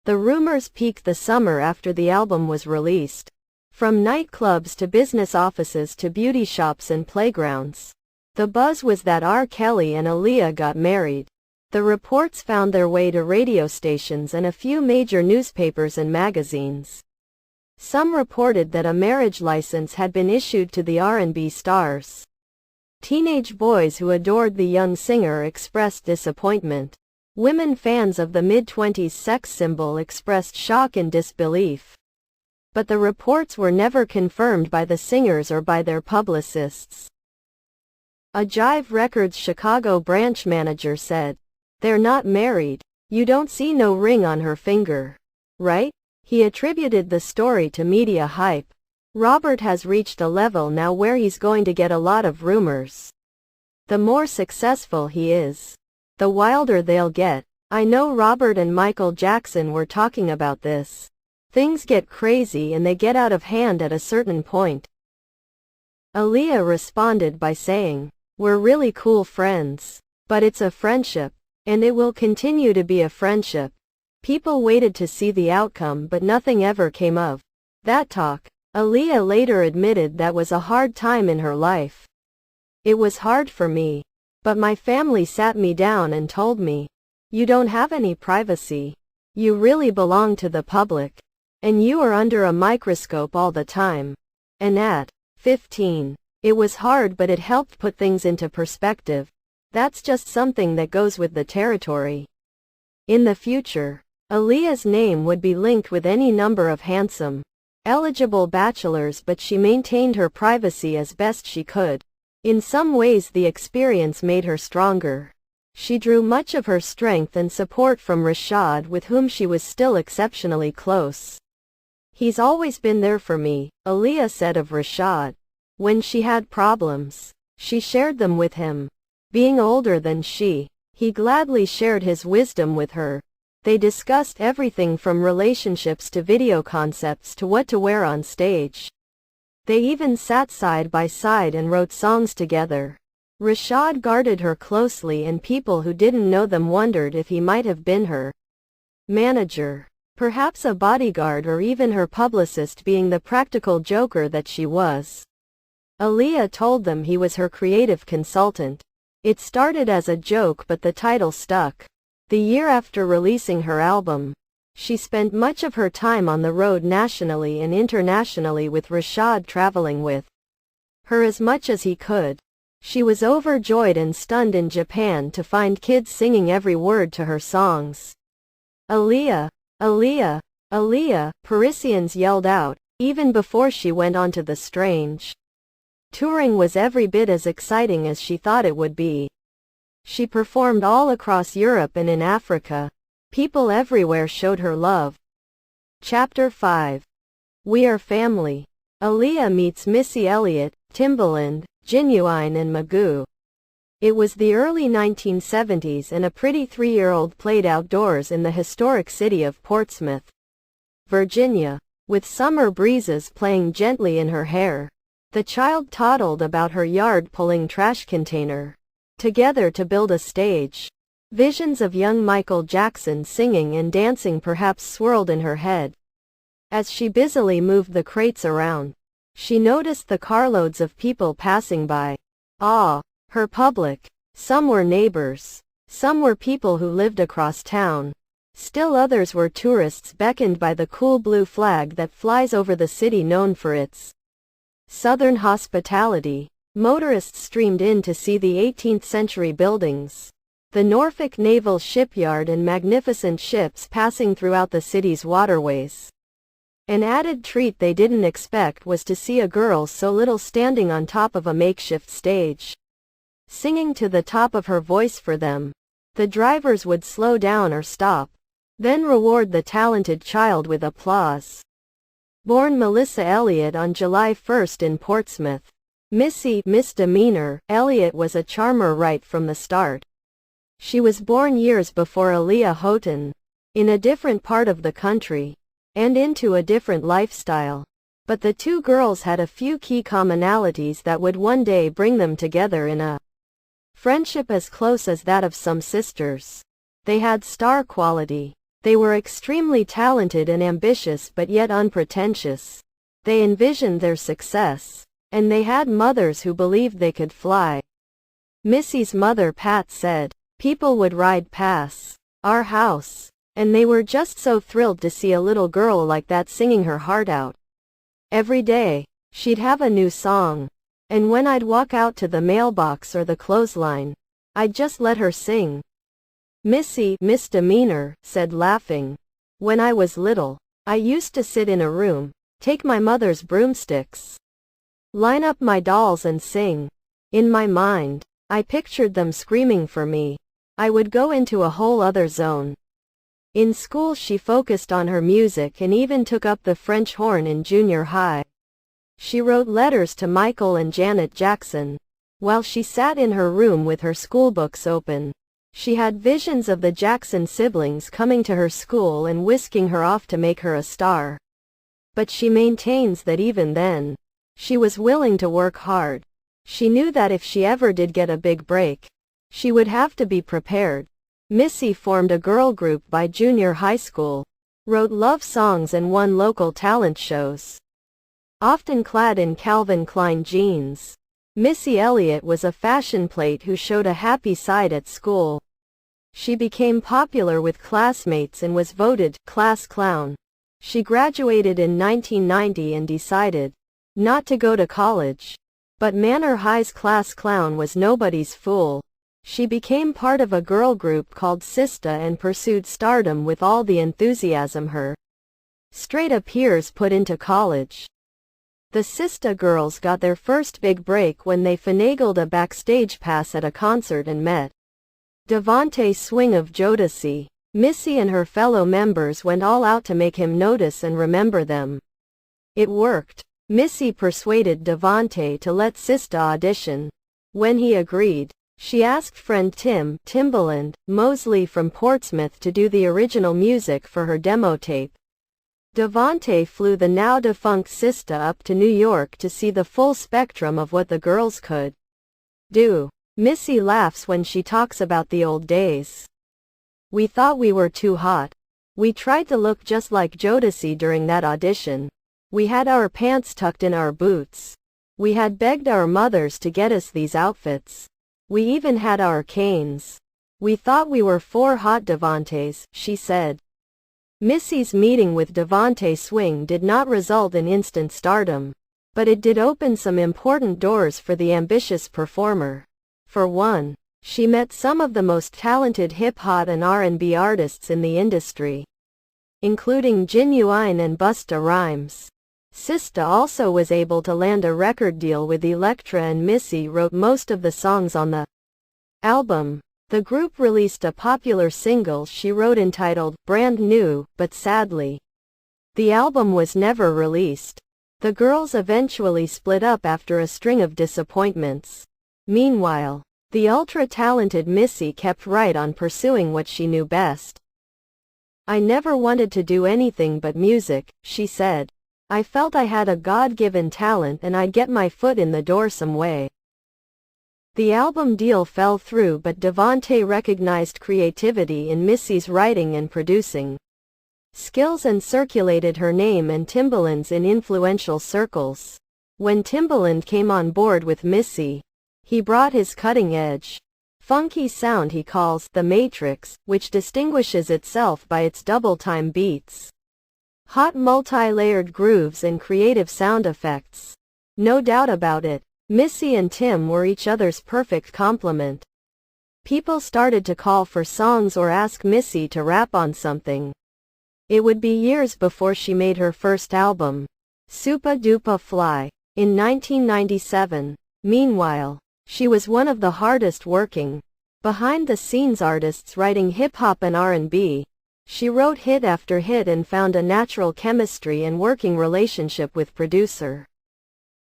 The rumors peaked the summer after the album was released. From nightclubs to business offices to beauty shops and playgrounds, the buzz was that R. Kelly and Aaliyah got married. The reports found their way to radio stations and a few major newspapers and magazines. Some reported that a marriage license had been issued to the R&B stars. Teenage boys who adored the young singer expressed disappointment. Women fans of the mid-20s sex symbol expressed shock and disbelief. But the reports were never confirmed by the singers or by their publicists. A Jive Records Chicago branch manager said, "They're not married. You don't see no ring on her finger, right?" He attributed the story to media hype. "Robert has reached a level now where he's going to get a lot of rumors. The more successful he is, the wilder they'll get. I know Robert and Michael Jackson were talking about this. Things get crazy and they get out of hand at a certain point." Aaliyah responded by saying, "We're really cool friends. But it's a friendship. And it will continue to be a friendship. People waited to see the outcome, but nothing ever came of that talk. Aaliyah later admitted that was a hard time in her life. It was hard for me. But my family sat me down and told me, "You don't have any privacy. You really belong to the public. And you are under a microscope all the time." And at 15, it was hard, but it helped put things into perspective. That's just something that goes with the territory. In the future, Aaliyah's name would be linked with any number of handsome, eligible bachelors, but she maintained her privacy as best she could. In some ways the experience made her stronger. She drew much of her strength and support from Rashad, with whom she was still exceptionally close. "He's always been there for me," Aaliyah said of Rashad. When she had problems, she shared them with him. Being older than she, he gladly shared his wisdom with her. They discussed everything from relationships to video concepts to what to wear on stage. They even sat side by side and wrote songs together. Rashad guarded her closely, and people who didn't know them wondered if he might have been her manager, perhaps a bodyguard, or even her publicist, being the practical joker that she was. Aaliyah told them he was her creative consultant. It started as a joke, but the title stuck. The year after releasing her album, she spent much of her time on the road nationally and internationally, with Rashad traveling with her as much as he could. She was overjoyed and stunned in Japan to find kids singing every word to her songs. "Aaliyah, Aaliyah, Aaliyah," Parisians yelled out, even before she went on to the stage. Touring was every bit as exciting as she thought it would be. She performed all across Europe and in Africa. People everywhere showed her love. Chapter 5. We Are Family. Aaliyah meets Missy Elliott, Timbaland, Ginuwine and Magoo. It was the early 1970s, and a pretty 3-year-old played outdoors in the historic city of Portsmouth, Virginia, with summer breezes playing gently in her hair. The child toddled about her yard pulling trash container together to build a stage. Visions of young Michael Jackson singing and dancing perhaps swirled in her head. As she busily moved the crates around, she noticed the carloads of people passing by. Her public. Some were neighbors. Some were people who lived across town. Still others were tourists beckoned by the cool blue flag that flies over the city, known for its Southern hospitality. Motorists streamed in to see the 18th century buildings, the Norfolk Naval Shipyard, and magnificent ships passing throughout the city's waterways. An added treat they didn't expect was to see a girl so little standing on top of a makeshift stage, singing to the top of her voice for them. The drivers would slow down or stop, then reward the talented child with applause. Born Melissa Elliott on July 1 in Portsmouth, Missy misdemeanor Elliott was a charmer right from the start. She was born years before Aaliyah Houghton, in a different part of the country, and into a different lifestyle. But the two girls had a few key commonalities that would one day bring them together in a friendship as close as that of some sisters. They had star quality. They were extremely talented and ambitious, but yet unpretentious. They envisioned their success, and they had mothers who believed they could fly. Missy's mother, Pat, said, "People would ride past our house, and they were just so thrilled to see a little girl like that singing her heart out. Every day, she'd have a new song. And when I'd walk out to the mailbox or the clothesline, I'd just let her sing." Missy misdemeanor said, laughing, "When I was little, I used to sit in a room, take my mother's broomsticks, line up my dolls and sing. In my mind, I pictured them screaming for me. I would go into a whole other zone." In school she focused on her music and even took up the French horn in junior high. She wrote letters to Michael and Janet Jackson. While she sat in her room with her schoolbooks open, she had visions of the Jackson siblings coming to her school and whisking her off to make her a star. But she maintains that even then, she was willing to work hard. She knew that if she ever did get a big break, she would have to be prepared. Missy formed a girl group by junior high school, wrote love songs and won local talent shows. Often clad in Calvin Klein jeans, Missy Elliott was a fashion plate who showed a happy side at school. She became popular with classmates and was voted class clown. She graduated in 1990 and decided not to go to college. But Manor High's class clown was nobody's fool. She became part of a girl group called Sista and pursued stardom with all the enthusiasm her straight-up peers put into college. The Sista girls got their first big break when they finagled a backstage pass at a concert and met Devontae Swing of Jodeci. Missy and her fellow members went all out to make him notice and remember them. It worked. Missy persuaded Devontae to let Sista audition. When he agreed, she asked friend Timbaland Mosley from Portsmouth to do the original music for her demo tape. Devontae flew the now-defunct Sista up to New York to see the full spectrum of what the girls could do. Missy laughs when she talks about the old days. We thought we were too hot. We tried to look just like Jodeci during that audition. We had our pants tucked in our boots. We had begged our mothers to get us these outfits. We even had our canes. We thought we were four hot Devontaes, she said. Missy's meeting with Devontae Swing did not result in instant stardom, but it did open some important doors for the ambitious performer. For one, she met some of the most talented hip-hop and R&B artists in the industry, including Ginuwine and Busta Rhymes. Sista also was able to land a record deal with Elektra, and Missy wrote most of the songs on the album. The group released a popular single she wrote entitled Brand New, but sadly, the album was never released. The girls eventually split up after a string of disappointments. Meanwhile, the ultra-talented Missy kept right on pursuing what she knew best. I never wanted to do anything but music, she said. I felt I had a God-given talent and I'd get my foot in the door some way. The album deal fell through, but Devontae recognized creativity in Missy's writing and producing skills and circulated her name and Timbaland's in influential circles. When Timbaland came on board with Missy, he brought his cutting-edge, funky sound he calls The Matrix, which distinguishes itself by its double-time beats, hot multi-layered grooves and creative sound effects. No doubt about it, Missy and Tim were each other's perfect complement. People started to call for songs or ask Missy to rap on something. It would be years before she made her first album, Supa Dupa Fly, in 1997. Meanwhile, she was one of the hardest working, behind-the-scenes artists writing hip-hop and R&B. She wrote hit after hit and found a natural chemistry and working relationship with producer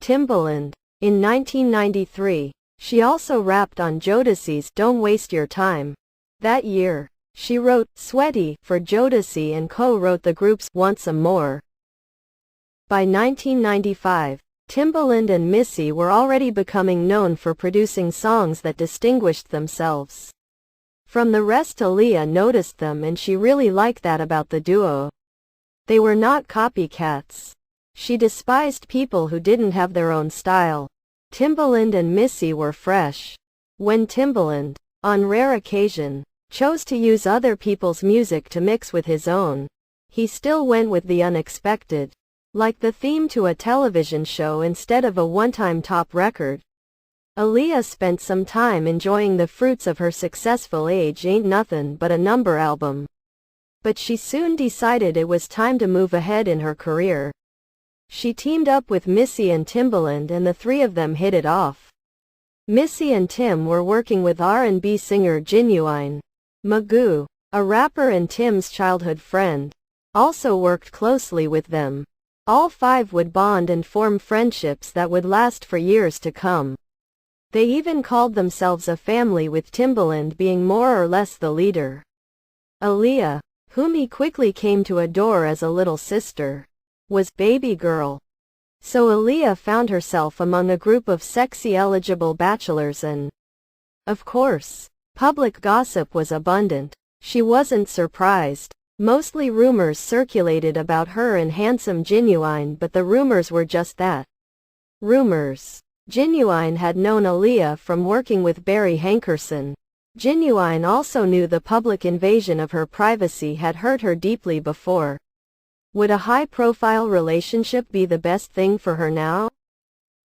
Timbaland. In 1993, she also rapped on Jodeci's Don't Waste Your Time. That year, she wrote Sweaty for Jodeci and co-wrote the group's Want Some More. By 1995, Timbaland and Missy were already becoming known for producing songs that distinguished themselves from the rest. Aaliyah noticed them and she really liked that about the duo. They were not copycats. She despised people who didn't have their own style. Timbaland and Missy were fresh. When Timbaland, on rare occasion, chose to use other people's music to mix with his own, he still went with the unexpected, like the theme to a television show instead of a one-time top record. Aaliyah spent some time enjoying the fruits of her successful Age Ain't Nothin' But a Number album. But she soon decided it was time to move ahead in her career. She teamed up with Missy and Timbaland and the three of them hit it off. Missy and Tim were working with R&B singer Ginuwine. Magoo, a rapper and Tim's childhood friend, also worked closely with them. All five would bond and form friendships that would last for years to come. They even called themselves a family, with Timbaland being more or less the leader. Aaliyah, whom he quickly came to adore as a little sister, was baby girl. So Aaliyah found herself among a group of sexy eligible bachelors and, of course, Public gossip was abundant. She wasn't surprised. Mostly rumors circulated about her and Handsome Genuine, but the rumors were just that. Rumors. Genuine had known Aaliyah from working with Barry Hankerson. Genuine also knew the public invasion of her privacy had hurt her deeply before. Would a high-profile relationship be the best thing for her now?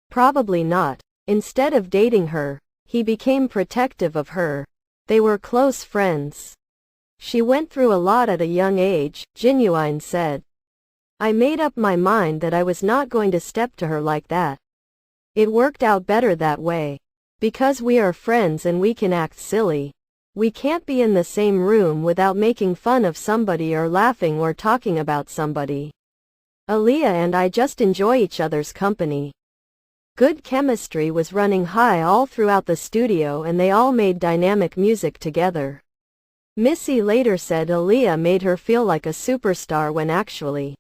Probably not. Instead of dating her, he became protective of her. They were close friends. She went through a lot at a young age, Genuine said. I made up my mind that I was not going to step to her like that. It worked out better that way. Because we are friends and we can act silly. We can't be in the same room without making fun of somebody or laughing or talking about somebody. Aaliyah and I just enjoy each other's company. Good chemistry was running high all throughout the studio and they all made dynamic music together. Missy later said Aaliyah made her feel like a superstar when actually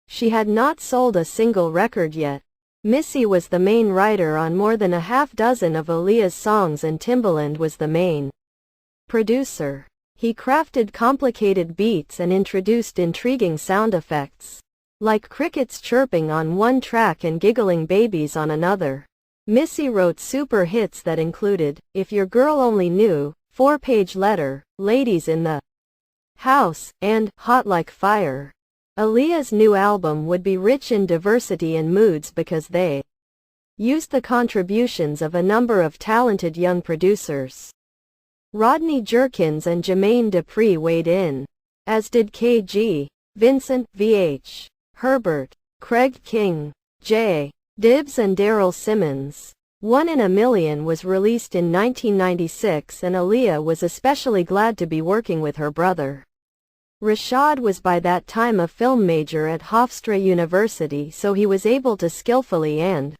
she had not sold a single record yet. Missy was the main writer on more than a half dozen of Aaliyah's songs and Timbaland was the main producer. He crafted complicated beats and introduced intriguing sound effects, like crickets chirping on one track and giggling babies on another. Missy wrote super hits that included If Your Girl Only Knew, 4-Page Letter, Ladies in the House, and Hot Like Fire. Aaliyah's new album would be rich in diversity and moods because they used the contributions of a number of talented young producers. Rodney Jerkins and Jermaine Dupri weighed in, as did KG, Vincent, VH, Herbert, Craig King, J. Dibbs and Daryl Simmons. 1 in a Million was released in 1996 and Aaliyah was especially glad to be working with her brother. Rashad was by that time a film major at Hofstra University, so he was able to skillfully and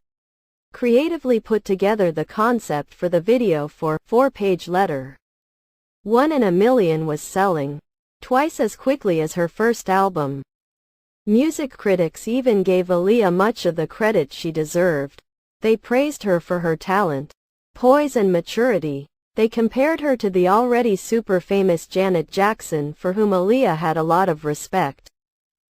creatively put together the concept for the video for 4-Page Letter. 1 in a Million was selling twice as quickly as her first album. Music critics even gave Aaliyah much of the credit she deserved. They praised her for her talent, poise and maturity. They compared her to the already super famous Janet Jackson, for whom Aaliyah had a lot of respect.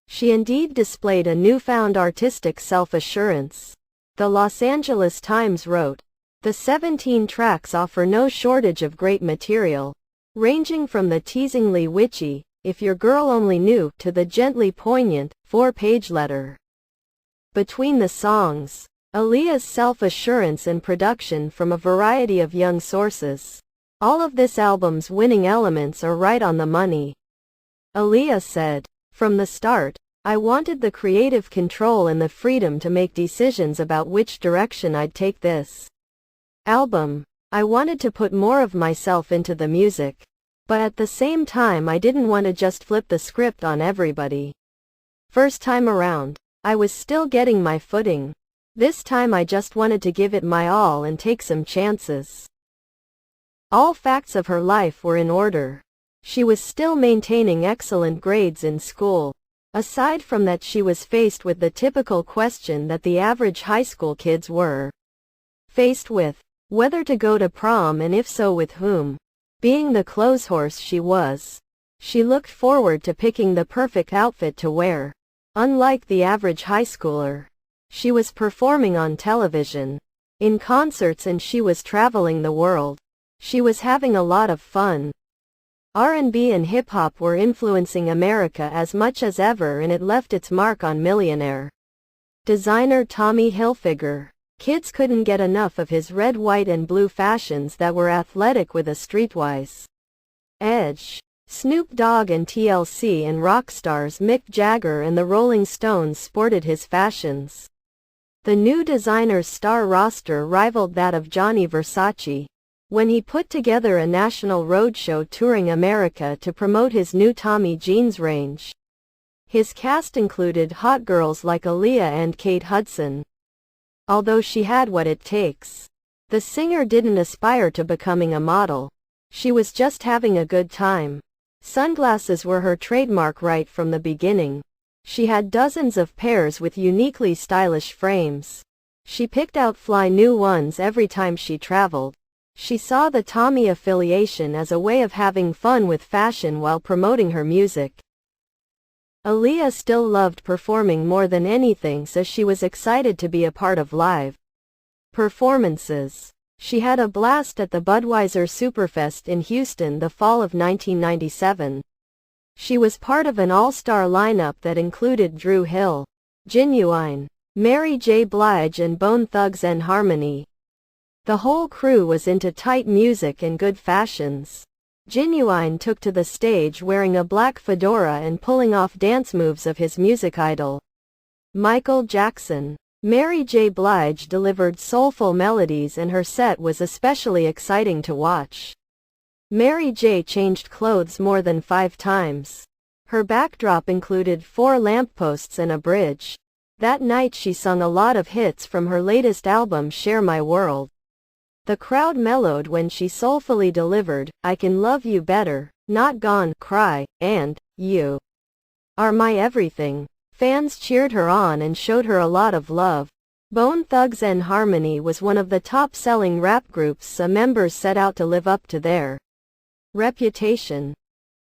She indeed displayed a newfound artistic self-assurance. The Los Angeles Times wrote, "The 17 tracks offer no shortage of great material, ranging from the teasingly witchy, If Your Girl Only Knew, to the gently poignant, 4-Page Letter." Between the songs, Aaliyah's self-assurance and production from a variety of young sources, all of this album's winning elements are right on the money. Aaliyah said, "From the start, I wanted the creative control and the freedom to make decisions about which direction I'd take this album. I wanted to put more of myself into the music. But at the same time I didn't want to just flip the script on everybody. First time around, I was still getting my footing. This time I just wanted to give it my all and take some chances." All facts of her life were in order. She was still maintaining excellent grades in school. Aside from that, she was faced with the typical question that the average high school kids were faced with: whether to go to prom and if so with whom. Being the clothes horse she was, she looked forward to picking the perfect outfit to wear. Unlike the average high schooler, she was performing on television, in concerts, and she was traveling the world. She was having a lot of fun. R&B and hip-hop were influencing America as much as ever, and it left its mark on millionaire designer Tommy Hilfiger. Kids couldn't get enough of his red, white and blue fashions that were athletic with a streetwise edge. Snoop Dogg and TLC and rock stars Mick Jagger and the Rolling Stones sported his fashions. The new designer's star roster rivaled that of Gianni Versace. When he put together a national roadshow touring America to promote his new Tommy Jeans range, his cast included hot girls like Aaliyah and Kate Hudson. Although she had what it takes, the singer didn't aspire to becoming a model. She was just having a good time. Sunglasses were her trademark right from the beginning. She had dozens of pairs with uniquely stylish frames. She picked out fly new ones every time she traveled. She saw the Tommy affiliation as a way of having fun with fashion while promoting her music. Aaliyah still loved performing more than anything, so she was excited to be a part of live performances. She had a blast at the Budweiser Superfest in Houston the fall of 1997. She was part of an all-star lineup that included Dru Hill, Genuine, Mary J. Blige and Bone Thugs-n-Harmony. The whole crew was into tight music and good fashions. Genuine took to the stage wearing a black fedora and pulling off dance moves of his music idol, Michael Jackson. Mary J. Blige delivered soulful melodies and her set was especially exciting to watch. Mary J. changed clothes more than 5 times. Her backdrop included 4 lampposts and a bridge. That night she sung a lot of hits from her latest album Share My World. The crowd mellowed when she soulfully delivered, I Can Love You Better, Not Gone, Cry, and You Are My Everything. Fans cheered her on and showed her a lot of love. Bone Thugs-n-Harmony was one of the top-selling rap groups, so members set out to live up to their reputation.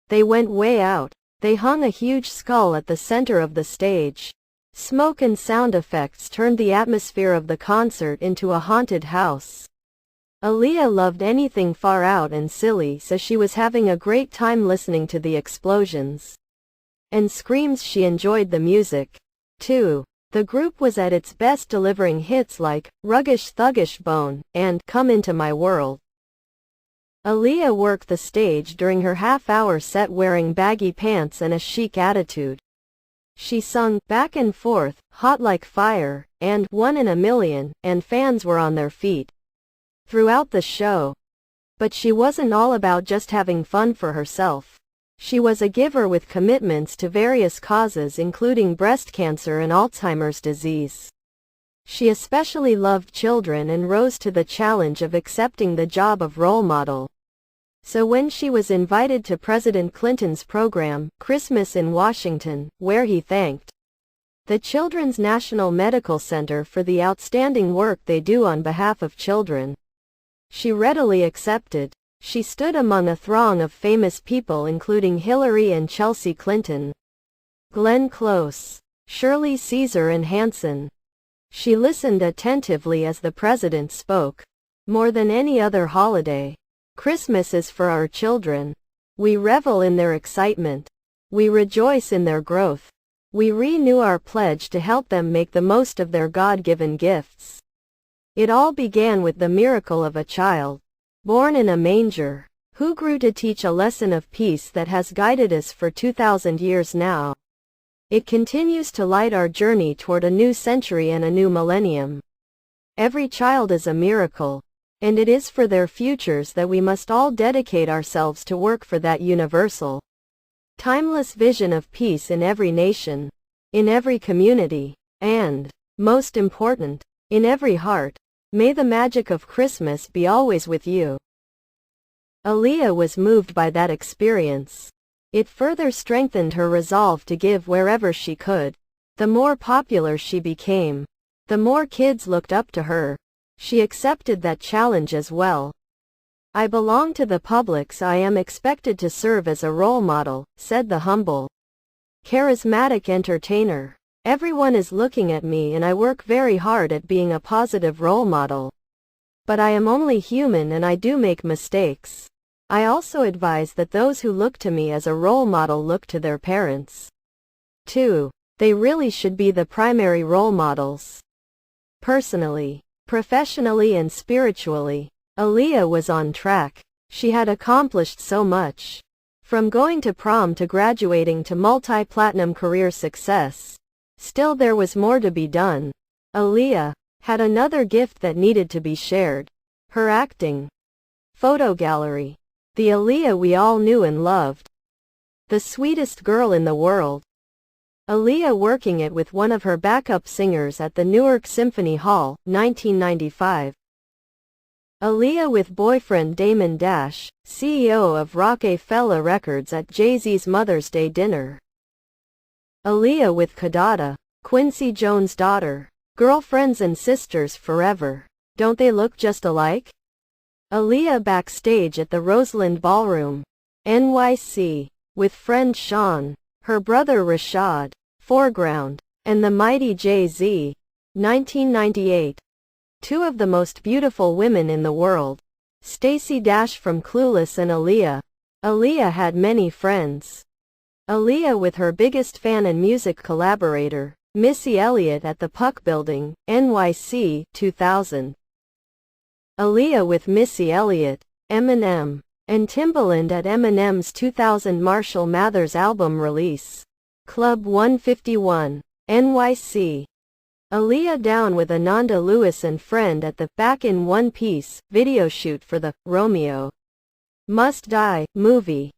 They went way out. They hung a huge skull at the center of the stage. Smoke and sound effects turned the atmosphere of the concert into a haunted house. Aaliyah loved anything far out and silly, so she was having a great time listening to the explosions and screams. She enjoyed the music, too. The group was at its best, delivering hits like Ruggish Thuggish Bone and Come Into My World. Aaliyah worked the stage during her half-hour set wearing baggy pants and a chic attitude. She sung Back and Forth, Hot Like Fire, and 1 in a Million, and fans were on their feet throughout the show. But she wasn't all about just having fun for herself. She was a giver with commitments to various causes, including breast cancer and Alzheimer's disease. She especially loved children and rose to the challenge of accepting the job of role model. So when she was invited to President Clinton's program, Christmas in Washington, where he thanked the Children's National Medical Center for the outstanding work they do on behalf of children, she readily accepted. She stood among a throng of famous people including Hillary and Chelsea Clinton, Glenn Close, Shirley Caesar and Hanson. She listened attentively as the president spoke. More than any other holiday, Christmas is for our children. We revel in their excitement. We rejoice in their growth. We renew our pledge to help them make the most of their God-given gifts. It all began with the miracle of a child, born in a manger, who grew to teach a lesson of peace that has guided us for 2,000 years now. It continues to light our journey toward a new century and a new millennium. Every child is a miracle, and it is for their futures that we must all dedicate ourselves to work for that universal, timeless vision of peace in every nation, in every community, and, most important, in every heart. May the magic of Christmas be always with you. Aaliyah was moved by that experience. It further strengthened her resolve to give wherever she could. The more popular she became, the more kids looked up to her. She accepted that challenge as well. I belong to the public, so I am expected to serve as a role model, said the humble, charismatic entertainer. Everyone is looking at me and I work very hard at being a positive role model. But I am only human and I do make mistakes. I also advise that those who look to me as a role model look to their parents, too. They really should be the primary role models. Personally, professionally and spiritually, Aaliyah was on track. She had accomplished so much. From going to prom to graduating to multi-platinum career success. Still there was more to be done. Aaliyah had another gift that needed to be shared. Her acting. Photo gallery. The Aaliyah we all knew and loved. The sweetest girl in the world. Aaliyah working it with one of her backup singers at the Newark Symphony Hall, 1995. Aaliyah with boyfriend Damon Dash, CEO of Rockefeller Records at Jay-Z's Mother's Day dinner. Aaliyah with Kadada, Quincy Jones' daughter. Girlfriends and sisters forever. Don't they look just alike? Aaliyah backstage at the Roseland Ballroom, NYC, with friend Sean, her brother Rashad, foreground, and the mighty Jay-Z, 1998. Two of the most beautiful women in the world. Stacey Dash from Clueless and Aaliyah. Aaliyah had many friends. Aaliyah with her biggest fan and music collaborator, Missy Elliott at the Puck Building, NYC, 2000. Aaliyah with Missy Elliott, Eminem, and Timbaland at Eminem's 2000 Marshall Mathers album release. Club 151, NYC. Aaliyah down with Ananda Lewis and friend at the Back in One Piece video shoot for the Romeo Must Die movie.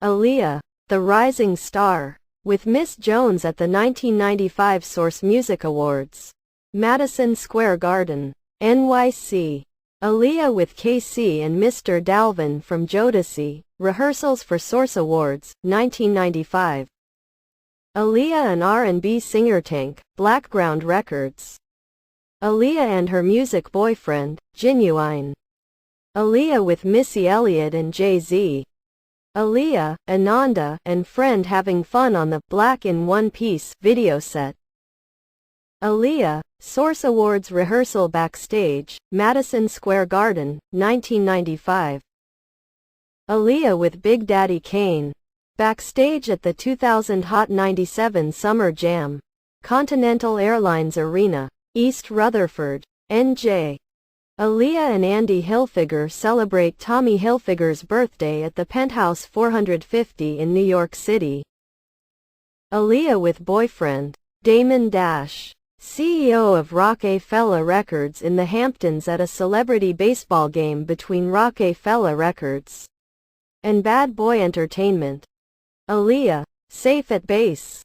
Aaliyah, the rising star, with Miss Jones at the 1995 Source Music Awards, Madison Square Garden, NYC. Aaliyah with KC and Mr. Dalvin from Jodeci, rehearsals for Source Awards, 1995. Aaliyah and R&B singer Tank, Blackground Records. Aaliyah and her music boyfriend, Genuine. Aaliyah with Missy Elliott and Jay-Z. Aaliyah, Ananda, and friend having fun on the Black in One Piece video set. Aaliyah, Source Awards rehearsal backstage, Madison Square Garden, 1995. Aaliyah with Big Daddy Kane, backstage at the 2000 Hot 97 Summer Jam, Continental Airlines Arena, East Rutherford, NJ. Aaliyah and Andy Hilfiger celebrate Tommy Hilfiger's birthday at the Penthouse 450 in New York City. Aaliyah with boyfriend, Damon Dash, CEO of Roc-A-Fella Records in the Hamptons at a celebrity baseball game between Roc-A-Fella Records and Bad Boy Entertainment. Aaliyah, safe at base.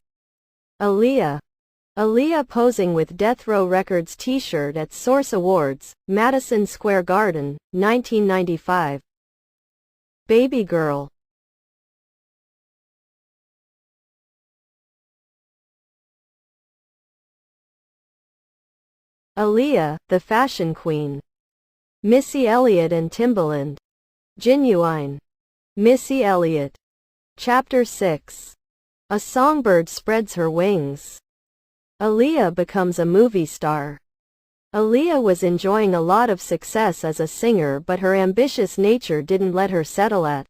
Aaliyah posing with Death Row Records t-shirt at Source Awards, Madison Square Garden, 1995. Baby Girl. Aaliyah, the fashion queen. Missy Elliott and Timbaland. Genuine. Missy Elliott. Chapter 6. A songbird spreads her wings. Aaliyah becomes a movie star. Aaliyah was enjoying a lot of success as a singer, but her ambitious nature didn't let her settle at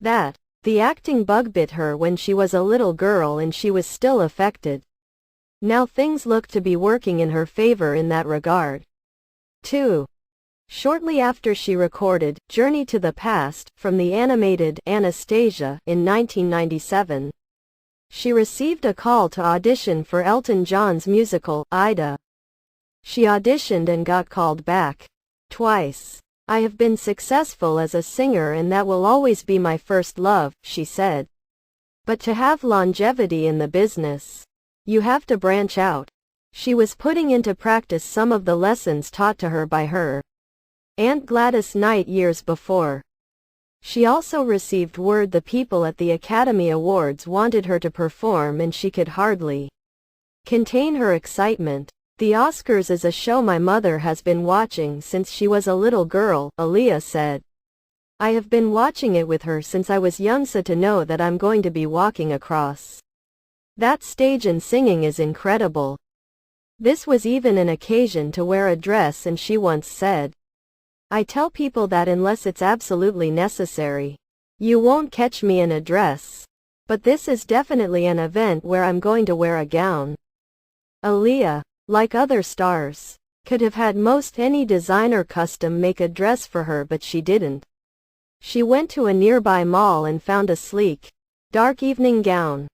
that. The acting bug bit her when she was a little girl and she was still affected. Now things look to be working in her favor in that regard. 2. Shortly after she recorded Journey to the Past from the animated Anastasia in 1997, she received a call to audition for Elton John's musical, Ida. She auditioned and got called back twice. I have been successful as a singer and that will always be my first love, she said. But to have longevity in the business, you have to branch out. She was putting into practice some of the lessons taught to her by her Aunt Gladys Knight years before. She also received word the people at the Academy Awards wanted her to perform and she could hardly contain her excitement. The Oscars is a show my mother has been watching since she was a little girl, Aaliyah said. I have been watching it with her since I was young, so to know that I'm going to be walking across that stage and singing is incredible. This was even an occasion to wear a dress, and she once said, I tell people that unless it's absolutely necessary, you won't catch me in a dress. But this is definitely an event where I'm going to wear a gown. Aaliyah, like other stars, could have had most any designer custom make a dress for her, but she didn't. She went to a nearby mall and found a sleek, dark evening gown.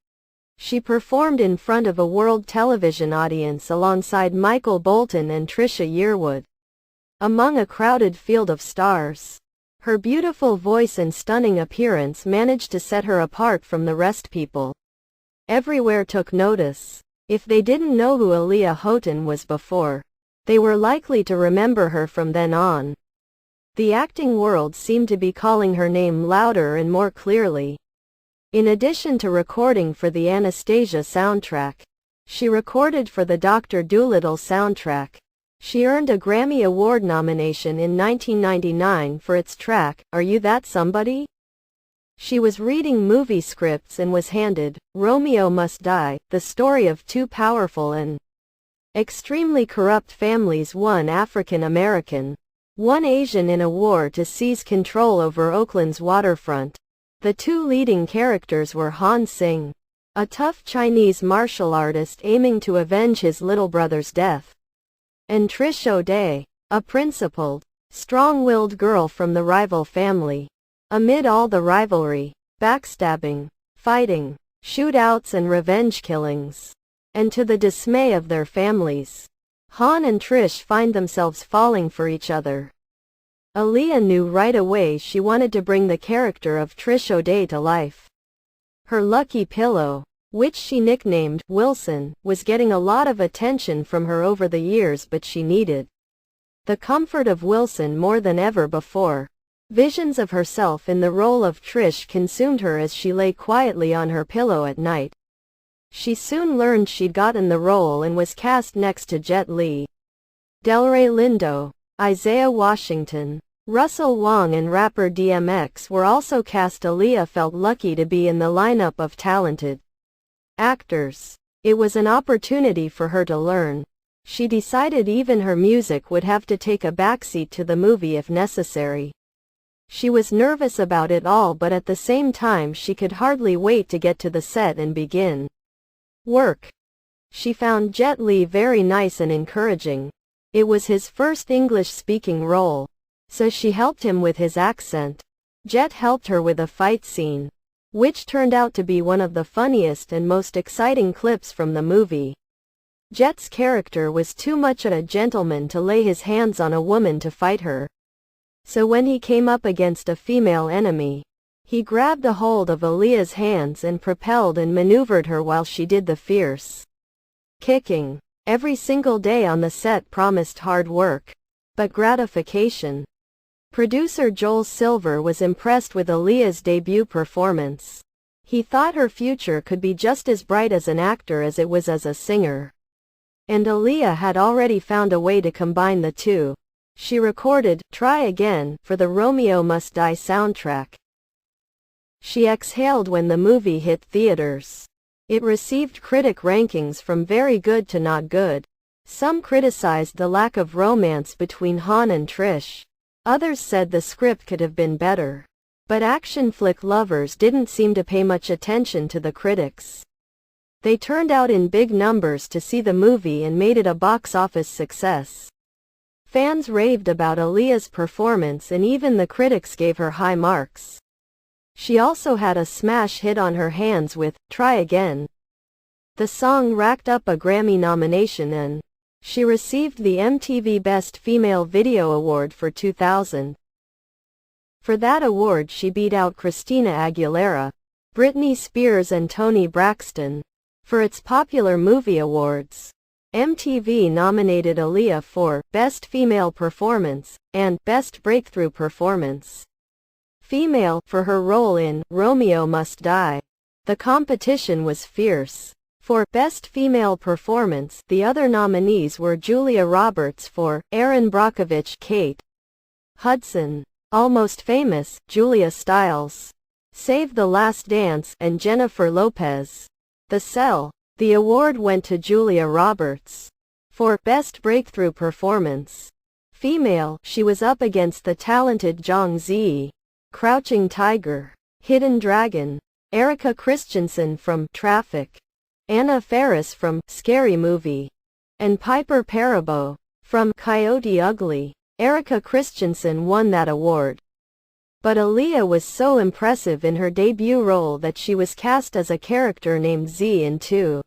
She performed in front of a world television audience alongside Michael Bolton and Trisha Yearwood, among a crowded field of stars. Her beautiful voice and stunning appearance managed to set her apart from the rest. People everywhere took notice. If they didn't know who Aaliyah Houghton was before, they were likely to remember her from then on. The acting world seemed to be calling her name louder and more clearly. In addition to recording for the Anastasia soundtrack, she recorded for the Dr. Dolittle soundtrack, She earned a Grammy Award nomination in 1999 for its track, Are You That Somebody? She was reading movie scripts and was handed Romeo Must Die, the story of two powerful and extremely corrupt families, one African American, one Asian, in a war to seize control over Oakland's waterfront. The two leading characters were Han Sing, a tough Chinese martial artist aiming to avenge his little brother's death, and Trish O'Day, a principled, strong-willed girl from the rival family. Amid all the rivalry, backstabbing, fighting, shootouts and revenge killings, and to the dismay of their families, Han and Trish find themselves falling for each other. Aaliyah knew right away she wanted to bring the character of Trish O'Day to life. Her lucky pillow, which she nicknamed Wilson, was getting a lot of attention from her over the years, but she needed the comfort of Wilson more than ever before. Visions of herself in the role of Trish consumed her as she lay quietly on her pillow at night. She soon learned she'd gotten the role and was cast next to Jet Li, Delray Lindo, Isaiah Washington, Russell Wong and rapper DMX were also cast. Aaliyah felt lucky to be in the lineup of talented actors. It was an opportunity for her to learn. She decided even her music would have to take a backseat to the movie if necessary. She was nervous about it all, but at the same time she could hardly wait to get to the set and begin work. She found Jet Li very nice and encouraging. It was his first English-speaking role, so she helped him with his accent. Jet helped her with a fight scene, which turned out to be one of the funniest and most exciting clips from the movie. Jet's character was too much of a gentleman to lay his hands on a woman to fight her. So when he came up against a female enemy, he grabbed a hold of Aaliyah's hands and propelled and maneuvered her while she did the fierce kicking. Every single day on the set promised hard work, but gratification. Producer Joel Silver was impressed with Aaliyah's debut performance. He thought her future could be just as bright as an actor as it was as a singer. And Aaliyah had already found a way to combine the two. She recorded Try Again for the Romeo Must Die soundtrack. She exhaled when the movie hit theaters. It received critic rankings from very good to not good. Some criticized the lack of romance between Han and Trish. Others said the script could have been better. But action flick lovers didn't seem to pay much attention to the critics. They turned out in big numbers to see the movie and made it a box office success. Fans raved about Aaliyah's performance and even the critics gave her high marks. She also had a smash hit on her hands with Try Again. The song racked up a Grammy nomination and she received the MTV Best Female Video Award for 2000. For that award she beat out Christina Aguilera, Britney Spears and Toni Braxton. For its Popular Movie Awards, MTV nominated Aaliyah for Best Female Performance and Best Breakthrough Performance Female for her role in Romeo Must Die. The competition was fierce. For Best Female Performance, the other nominees were Julia Roberts for Erin Brockovich, Kate Hudson, Almost Famous, Julia Stiles, Save the Last Dance, and Jennifer Lopez. The Cell. The award went to Julia Roberts. For Best Breakthrough Performance Female, she was up against the talented Zhang Ziyi, Crouching Tiger, Hidden Dragon, Erika Christensen from Traffic, Anna Faris from Scary Movie, and Piper Perabo from Coyote Ugly. Erika Christensen won that award. But Aaliyah was so impressive in her debut role that she was cast as a character named Z in two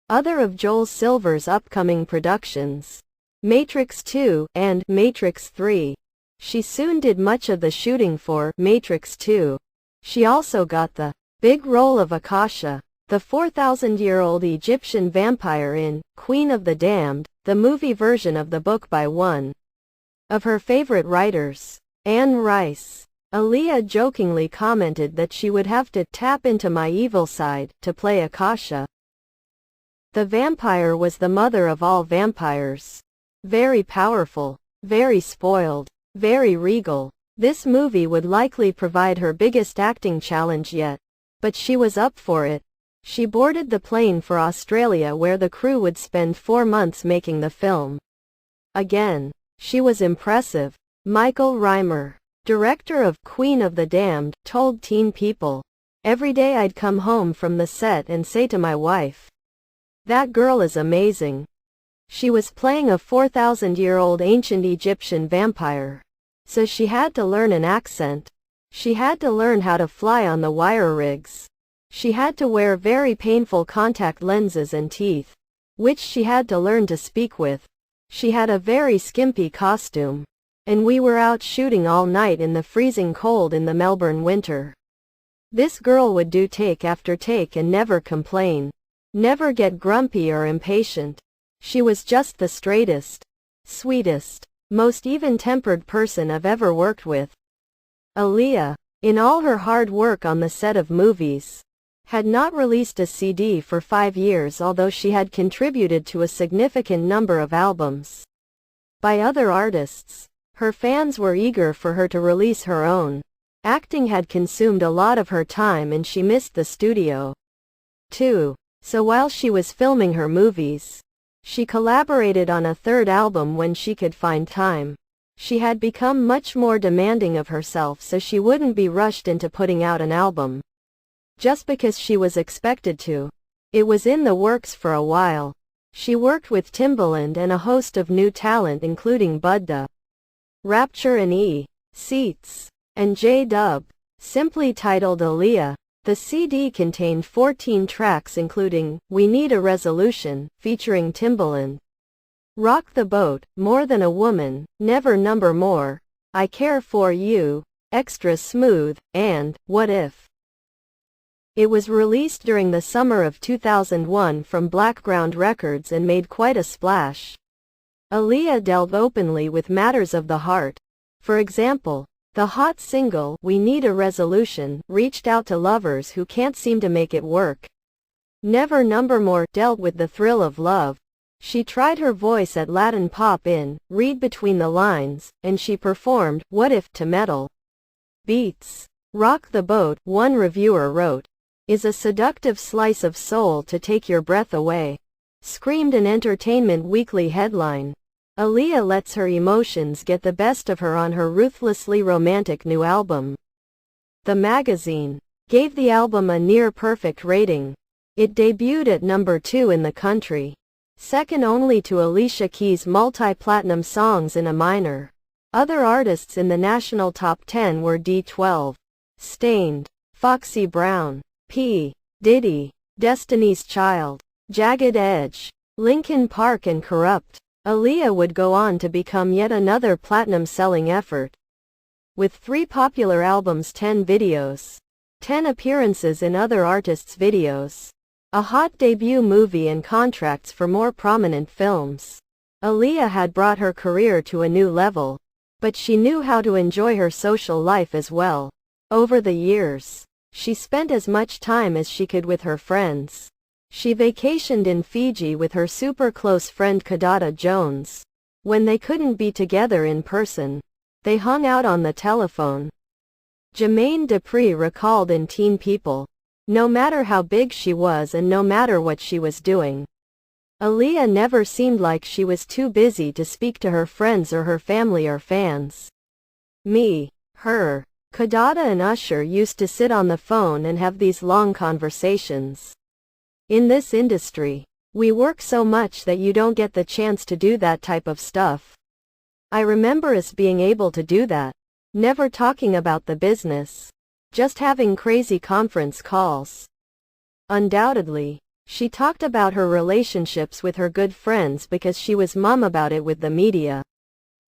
other of Joel Silver's upcoming productions, Matrix 2 and Matrix 3. She soon did much of the shooting for Matrix 2. She also got the big role of Akasha, the 4,000-year-old Egyptian vampire in Queen of the Damned, the movie version of the book by one of her favorite writers, Anne Rice. Aaliyah jokingly commented that she would have to tap into my evil side to play Akasha. The vampire was the mother of all vampires. very powerful, very spoiled, very regal. This movie would likely provide her biggest acting challenge yet. But she was up for it. She boarded the plane for Australia where the crew would spend 4 months making the film. Again, she was impressive. Michael Reimer, director of Queen of the Damned, told Teen People, "Every day I'd come home from the set and say to my wife, 'That girl is amazing.'" She was playing a 4,000-year-old ancient Egyptian vampire. So she had to learn an accent. She had to learn how to fly on the wire rigs. She had to wear very painful contact lenses and teeth, which she had to learn to speak with. She had a very skimpy costume. And we were out shooting all night in the freezing cold in the Melbourne winter. This girl would do take after take and never complain. Never get grumpy or impatient. She was just the straightest, sweetest, most even-tempered person I've ever worked with. Aaliyah, in all her hard work on the set of movies, had not released a CD for 5 years, although she had contributed to a significant number of albums by other artists. Her fans were eager for her to release her own. Acting had consumed a lot of her time and she missed the studio, too. So while she was filming her movies, she collaborated on a third album when she could find time. She had become much more demanding of herself so she wouldn't be rushed into putting out an album just because she was expected to. It was in the works for a while. She worked with Timbaland and a host of new talent including Budda, Rapture and Seats, and J-Dub. Simply titled Aaliyah, the CD contained 14 tracks including We Need a Resolution, featuring Timbaland, Rock the Boat, More Than a Woman, Never Number More, I Care For You, Extra Smooth, and What If. It was released during the summer of 2001 from Blackground Records and made quite a splash. Aaliyah dealt openly with matters of the heart. For example, the hot single We Need a Resolution reached out to lovers who can't seem to make it work. Never Number More dealt with the thrill of love. She tried her voice at Latin pop in Read Between the Lines, and she performed What If to metal beats. Rock the Boat, one reviewer wrote, is a seductive slice of soul to take your breath away, screamed an Entertainment Weekly headline. Aaliyah lets her emotions get the best of her on her ruthlessly romantic new album. The magazine gave the album a near-perfect rating. It debuted at number 2 in the country, second only to Alicia Keys' multi-platinum Songs in a Minor. Other artists in the national top 10 were D12, Stained, Foxy Brown, P. Diddy, Destiny's Child, Jagged Edge, Linkin Park and Corrupt. Aaliyah would go on to become yet another platinum-selling effort. With 3 popular albums, 10 videos, 10 appearances in other artists' videos, a hot debut movie and contracts for more prominent films, Aaliyah had brought her career to a new level. But she knew how to enjoy her social life as well. Over the years, she spent as much time as she could with her friends. She vacationed in Fiji with her super close friend Kadada Jones. When they couldn't be together in person, they hung out on the telephone. Jermaine Dupri recalled in Teen People, no matter how big she was and no matter what she was doing, Aaliyah never seemed like she was too busy to speak to her friends or her family or fans. Me, her, Kadada and Usher used to sit on the phone and have these long conversations. In this industry, we work so much that you don't get the chance to do that type of stuff. I remember us being able to do that. Never talking about the business. Just having crazy conference calls. Undoubtedly, she talked about her relationships with her good friends because she was mum about it with the media.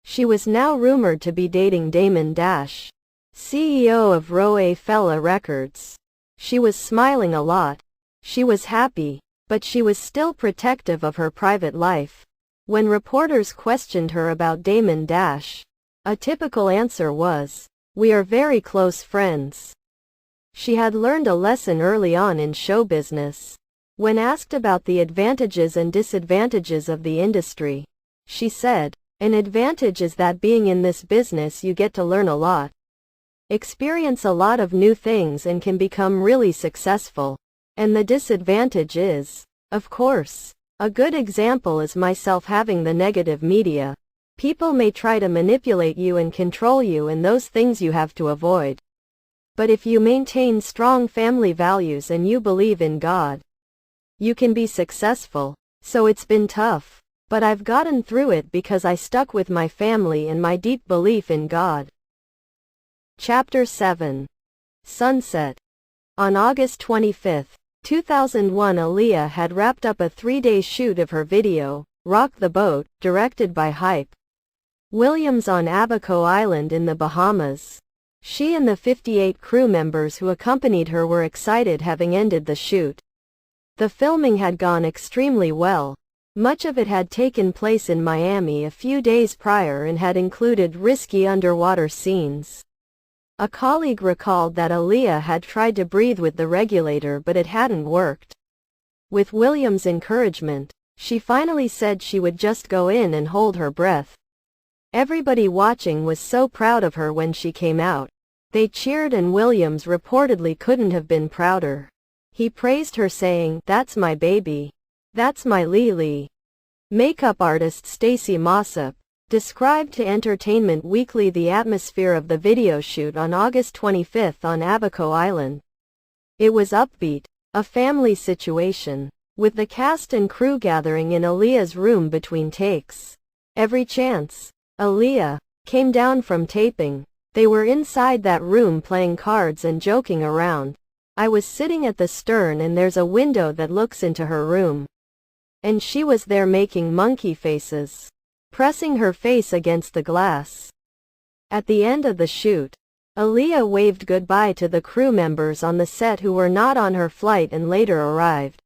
She was now rumored to be dating Damon Dash, CEO of Roc-A-Fella Records. She was smiling a lot. She was happy, but she was still protective of her private life. When reporters questioned her about Damon Dash, a typical answer was, "We are very close friends." She had learned a lesson early on in show business. When asked about the advantages and disadvantages of the industry, She said, "An advantage is that being in this business you get to learn a lot. Experience a lot of new things and can become really successful. And the disadvantage is, of course, a good example is myself having the negative media. People may try to manipulate you and control you, and those things you have to avoid. But if you maintain strong family values and you believe in God, you can be successful. So it's been tough. But I've gotten through it because I stuck with my family and my deep belief in God." Chapter 7. Sunset. On August 25, 2001, Aaliyah had wrapped up a 3-day shoot of her video, Rock the Boat, directed by Hype Williams on Abaco Island in the Bahamas. She and the 58 crew members who accompanied her were excited, having ended the shoot. The filming had gone extremely well. Much of it had taken place in Miami a few days prior and had included risky underwater scenes. A colleague recalled that Aaliyah had tried to breathe with the regulator, but it hadn't worked. With Williams' encouragement, she finally said she would just go in and hold her breath. Everybody watching was so proud of her when she came out. They cheered, and Williams reportedly couldn't have been prouder. He praised her, saying, "That's my baby. That's my Lily." Makeup artist Stacy Mossop described to Entertainment Weekly the atmosphere of the video shoot on August 25 on Abaco Island. "It was upbeat, a family situation, with the cast and crew gathering in Aaliyah's room between takes. Every chance Aaliyah came down from taping, they were inside that room playing cards and joking around. I was sitting at the stern and there's a window that looks into her room. And she was there making monkey faces, pressing her face against the glass." At the end of the shoot, Aaliyah waved goodbye to the crew members on the set who were not on her flight and later arrived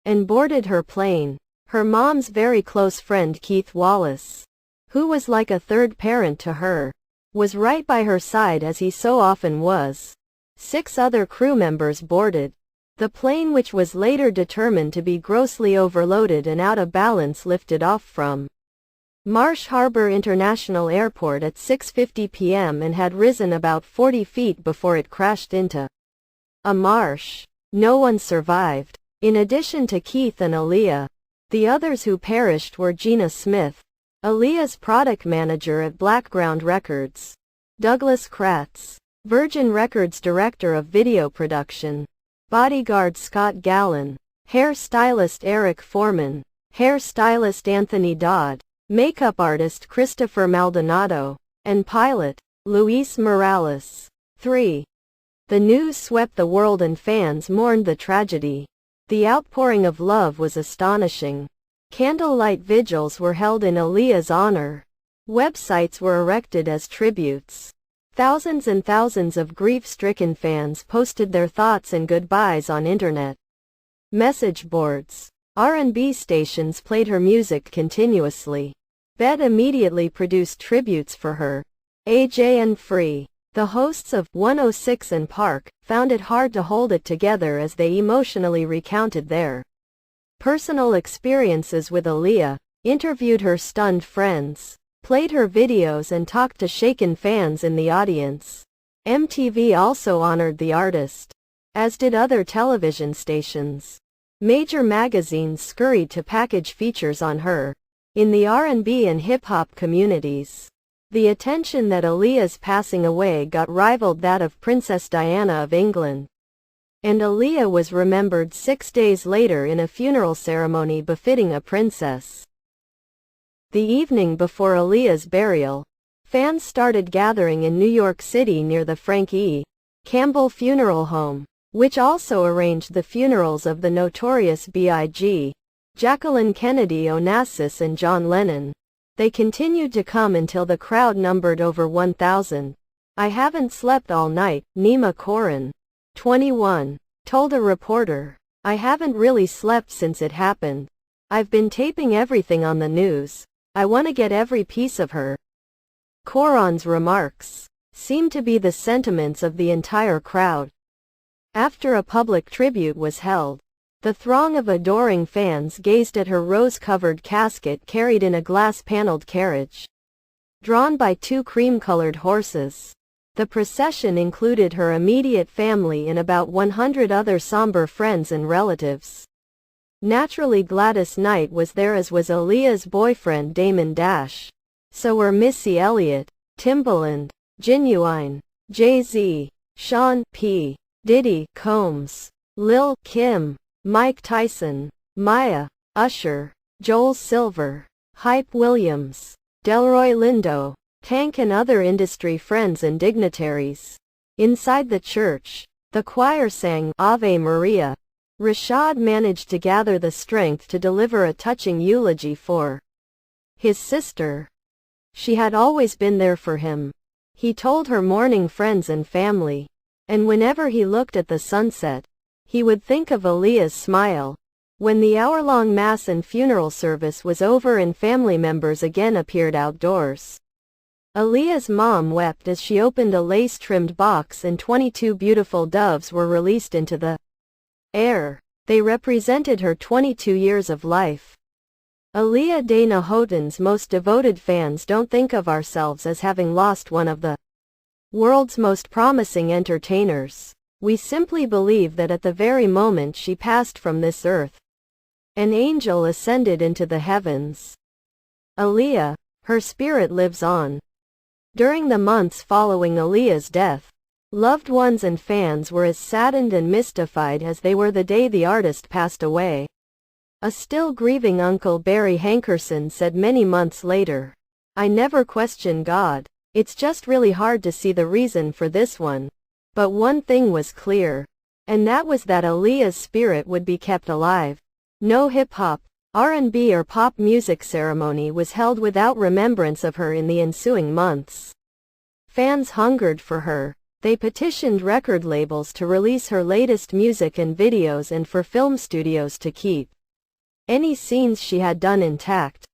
and boarded her plane. Her mom's very close friend Keith Wallace, who was like a third parent to her, was right by her side as he so often was. 6 other crew members boarded the plane, which was later determined to be grossly overloaded and out of balance, lifted off from Marsh Harbor International Airport at 6:50 p.m. and had risen about 40 feet before it crashed into a marsh. No one survived. In addition to Keith and Aaliyah, the others who perished were Gina Smith, Aaliyah's product manager at Blackground Records; Douglas Kratz, Virgin Records director of video production; bodyguard Scott Gallen; hair stylist Eric Foreman; hair stylist Anthony Dodd; makeup artist Christopher Maldonado; and pilot Luis Morales. 3. The news swept the world and fans mourned the tragedy. The outpouring of love was astonishing. Candlelight vigils were held in Aaliyah's honor. Websites were erected as tributes. Thousands and thousands of grief-stricken fans posted their thoughts and goodbyes on internet message boards. R&B stations played her music continuously. BET immediately produced tributes for her. AJ and Free, the hosts of 106 and Park, found it hard to hold it together as they emotionally recounted their personal experiences with Aaliyah, interviewed her stunned friends, played her videos, and talked to shaken fans in the audience. MTV also honored the artist, as did other television stations. Major magazines scurried to package features on her. In the R&B and hip-hop communities, the attention that Aaliyah's passing away got rivaled that of Princess Diana of England. And Aaliyah was remembered 6 days later in a funeral ceremony befitting a princess. The evening before Aaliyah's burial, fans started gathering in New York City near the Frank E. Campbell Funeral Home, which also arranged the funerals of the Notorious B.I.G., Jacqueline Kennedy Onassis, and John Lennon. They continued to come until the crowd numbered over 1,000. "I haven't slept all night," Nima Koran, 21, told a reporter. "I haven't really slept since it happened. I've been taping everything on the news. I want to get every piece of her." Koran's remarks seemed to be the sentiments of the entire crowd. After a public tribute was held, The throng of adoring fans gazed at her rose-covered casket carried in a glass-paneled carriage, drawn by two cream-colored horses. The procession included her immediate family and about 100 other somber friends and relatives. Naturally, Gladys Knight was there, as was Aaliyah's boyfriend Damon Dash. So were Missy Elliott, Timbaland, Genuine, Jay-Z, Sean P. Diddy Combs, Lil' Kim, Mike Tyson, Maya, Usher, Joel Silver, Hype Williams, Delroy Lindo, Tank, and other industry friends and dignitaries. Inside the church, the choir sang Ave Maria. Rashad managed to gather the strength to deliver a touching eulogy for his sister. She had always been there for him, he told her mourning friends and family. And whenever he looked at the sunset, he would think of Aaliyah's smile. When the hour-long mass and funeral service was over and family members again appeared outdoors, Aaliyah's mom wept as she opened a lace-trimmed box and 22 beautiful doves were released into the air. They represented her 22 years of life. Aaliyah Dana Houghton's most devoted fans don't think of ourselves as having lost one of the world's most promising entertainers. We simply believe that at the very moment she passed from this earth, an angel ascended into the heavens. Aaliyah, her spirit lives on. During the months following Aaliyah's death, loved ones and fans were as saddened and mystified as they were the day the artist passed away. A still grieving Uncle Barry Hankerson said many months later, "I never question God. It's just really hard to see the reason for this one. But one thing was clear, and that was that Aaliyah's spirit would be kept alive. No hip-hop, R&B or pop music ceremony was held without remembrance of her in the ensuing months. Fans hungered for her. They petitioned record labels to release her latest music and videos and for film studios to keep any scenes she had done intact."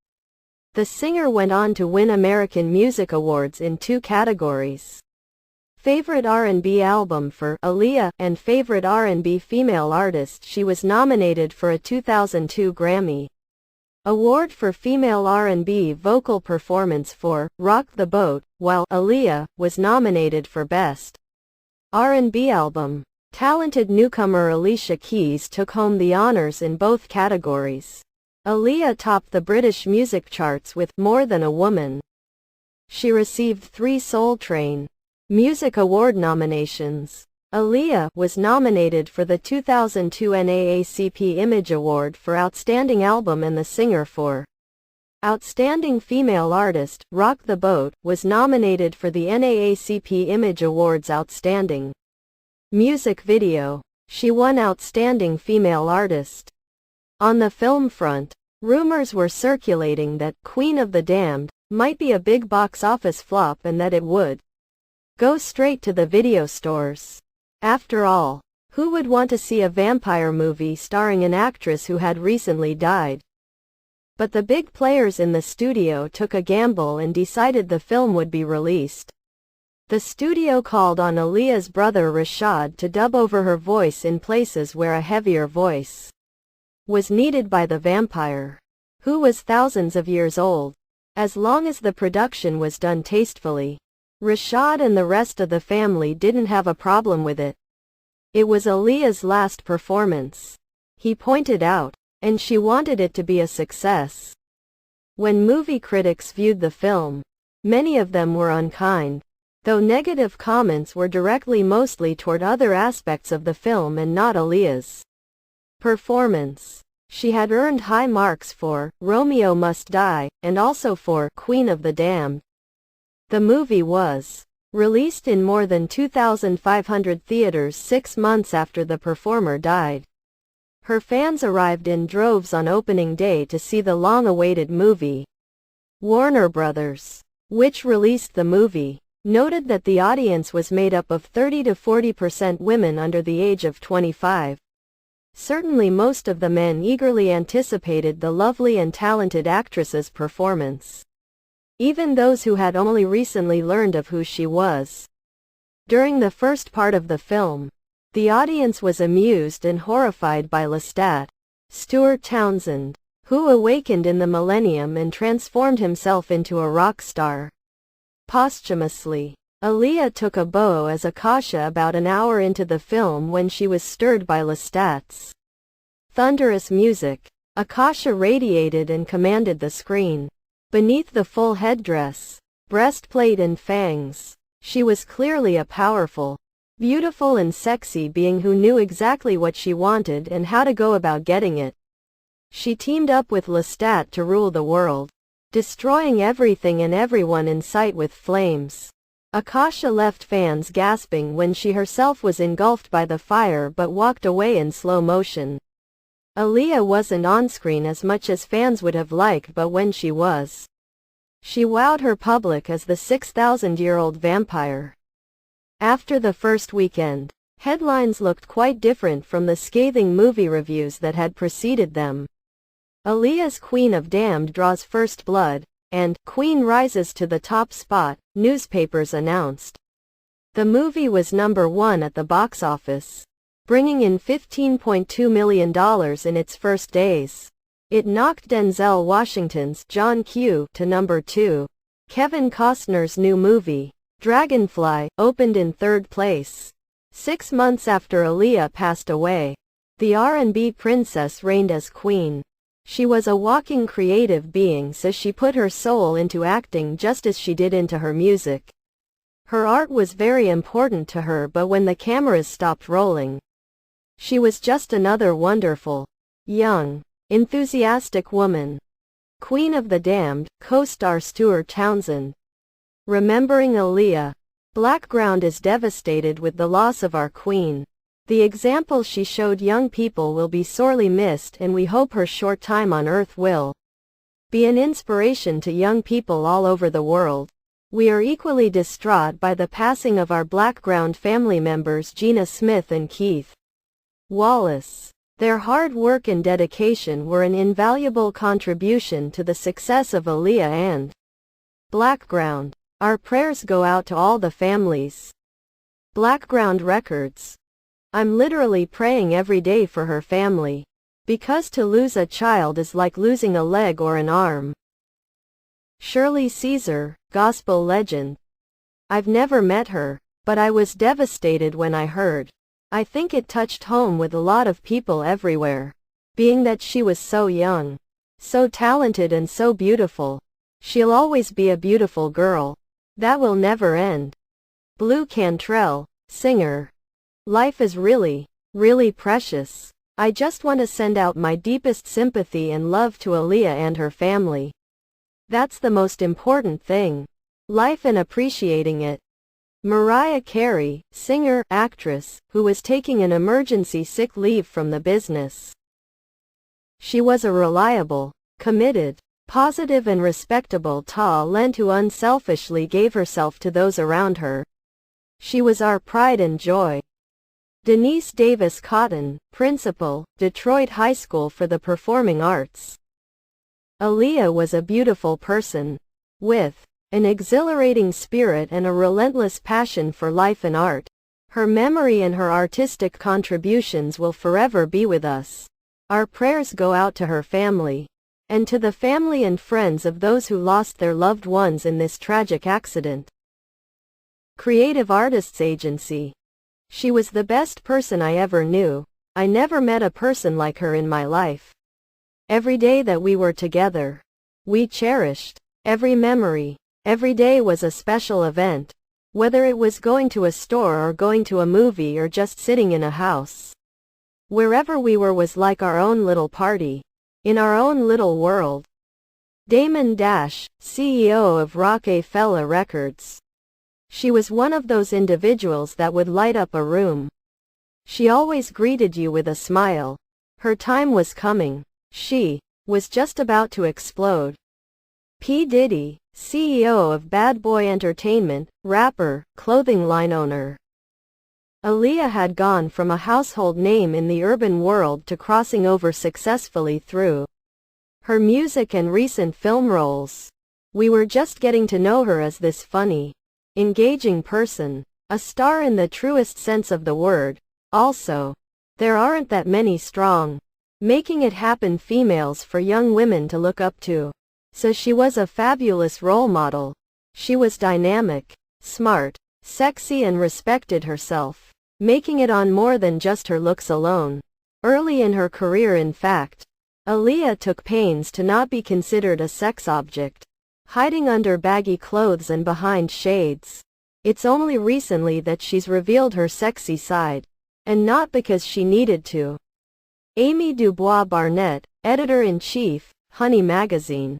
The singer went on to win American Music Awards in 2 categories: Favorite R&B Album for Aaliyah and Favorite R&B Female Artist. She was nominated for a 2002 Grammy Award for Female R&B Vocal Performance for Rock the Boat, while Aaliyah was nominated for Best R&B Album. Talented newcomer Alicia Keys took home the honors in both categories. Aaliyah topped the British music charts with More Than a Woman. She received 3 Soul Train Music Award nominations. Aaliyah was nominated for the 2002 NAACP Image Award for Outstanding Album, and the singer for Outstanding Female Artist. Rock the Boat was nominated for the NAACP Image Awards Outstanding Music Video. She won Outstanding Female Artist. On the film front, rumors were circulating that Queen of the Damned might be a big box office flop and that it would go straight to the video stores. After all, who would want to see a vampire movie starring an actress who had recently died? But the big players in the studio took a gamble and decided the film would be released. The studio called on Aaliyah's brother Rashad to dub over her voice in places where a heavier voice was needed by the vampire, who was thousands of years old. As long as the production was done tastefully, Rashad and the rest of the family didn't have a problem with it. It was Aaliyah's last performance, he pointed out, and she wanted it to be a success. When movie critics viewed the film, many of them were unkind, though negative comments were directly mostly toward other aspects of the film and not Aaliyah's performance. She had earned high marks for Romeo Must Die, and also for Queen of the Damned. The movie was released in more than 2,500 theaters 6 months after the performer died. Her fans arrived in droves on opening day to see the long-awaited movie. Warner Brothers, which released the movie, noted that the audience was made up of 30 to 40% women under the age of 25. Certainly most of the men eagerly anticipated the lovely and talented actress's performance, even those who had only recently learned of who she was. During the first part of the film, The audience was amused and horrified by Lestat, Stuart Townsend, who awakened in the millennium and transformed himself into a rock star. Posthumously, Aaliyah took a bow as Akasha about an hour into the film when she was stirred by Lestat's thunderous music. Akasha radiated and commanded the screen. Beneath the full headdress, breastplate and fangs, she was clearly a powerful, beautiful and sexy being who knew exactly what she wanted and how to go about getting it. She teamed up with Lestat to rule the world, destroying everything and everyone in sight with flames. Akasha left fans gasping when she herself was engulfed by the fire but walked away in slow motion. Aaliyah wasn't on-screen as much as fans would have liked, but when she was, she wowed her public as the 6,000-year-old vampire. After the first weekend, headlines looked quite different from the scathing movie reviews that had preceded them. Aaliyah's Queen of Damned draws first blood, and Queen rises to the top spot, newspapers announced. The movie was #1 at the box office, bringing in $15.2 million in its first days. It knocked Denzel Washington's John Q to #2. Kevin Costner's new movie, Dragonfly, opened in third place. 6 months after Aaliyah passed away, the R&B princess reigned as queen. She was a walking creative being, so she put her soul into acting just as she did into her music. Her art was very important to her, but when the cameras stopped rolling, she was just another wonderful, young, enthusiastic woman. Queen of the Damned, co-star Stuart Townsend. Remembering Aaliyah, Blackground is devastated with the loss of our queen. The example she showed young people will be sorely missed, and we hope her short time on Earth will be an inspiration to young people all over the world. We are equally distraught by the passing of our Blackground family members Gina Smith and Keith Wallace. Their hard work and dedication were an invaluable contribution to the success of Aaliyah and Blackground. Our prayers go out to all the families. Blackground Records. I'm literally praying every day for her family, because to lose a child is like losing a leg or an arm. Shirley Caesar, gospel legend. I've never met her, but I was devastated when I heard. I think it touched home with a lot of people everywhere, being that she was so young, so talented and so beautiful. She'll always be a beautiful girl. That will never end. Blue Cantrell, singer. Life is really, really precious. I just want to send out my deepest sympathy and love to Aaliyah and her family. That's the most important thing. Life and appreciating it. Mariah Carey, singer, actress, who was taking an emergency sick leave from the business. She was a reliable, committed, positive and respectable talent who unselfishly gave herself to those around her. She was our pride and joy. Denise Davis Cotton, principal, Detroit High School for the Performing Arts. Aaliyah was a beautiful person, with an exhilarating spirit and a relentless passion for life and art. Her memory and her artistic contributions will forever be with us. Our prayers go out to her family, and to the family and friends of those who lost their loved ones in this tragic accident. Creative Artists Agency. She was the best person I ever knew. I never met a person like her in my life. Every day that we were together, we cherished every memory. Every day was a special event, whether it was going to a store or going to a movie or just sitting in a house. Wherever we were was like our own little party, in our own little world. Damon Dash, CEO of Rockefeller Records. She was one of those individuals that would light up a room. She always greeted you with a smile. Her time was coming. She was just about to explode. P. Diddy, CEO of Bad Boy Entertainment, rapper, clothing line owner. Aaliyah had gone from a household name in the urban world to crossing over successfully through her music and recent film roles. We were just getting to know her as this funny, engaging person, a star in the truest sense of the word. Also, there aren't that many strong, making it happen females for young women to look up to. So she was a fabulous role model. She was dynamic, smart, sexy and respected herself, making it on more than just her looks alone. Early in her career, in fact, Aaliyah took pains to not be considered a sex object, hiding under baggy clothes and behind shades. It's only recently that she's revealed her sexy side, and not because she needed to. Amy Dubois Barnett, editor-in-chief, Honey Magazine.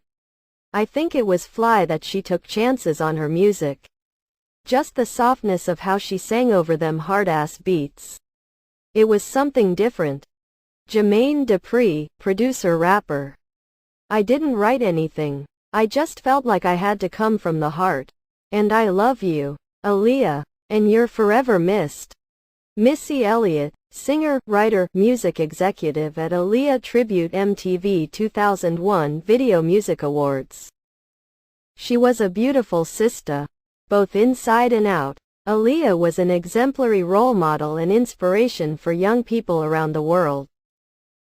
I think it was fly that she took chances on her music. Just the softness of how she sang over them hard-ass beats. It was something different. Jermaine Dupri, producer-rapper. I didn't write anything. I just felt like I had to come from the heart. And I love you, Aaliyah, and you're forever missed. Missy Elliott, singer, writer, music executive at Aaliyah Tribute MTV 2001 Video Music Awards. She was a beautiful sister, both inside and out. Aaliyah was an exemplary role model and inspiration for young people around the world.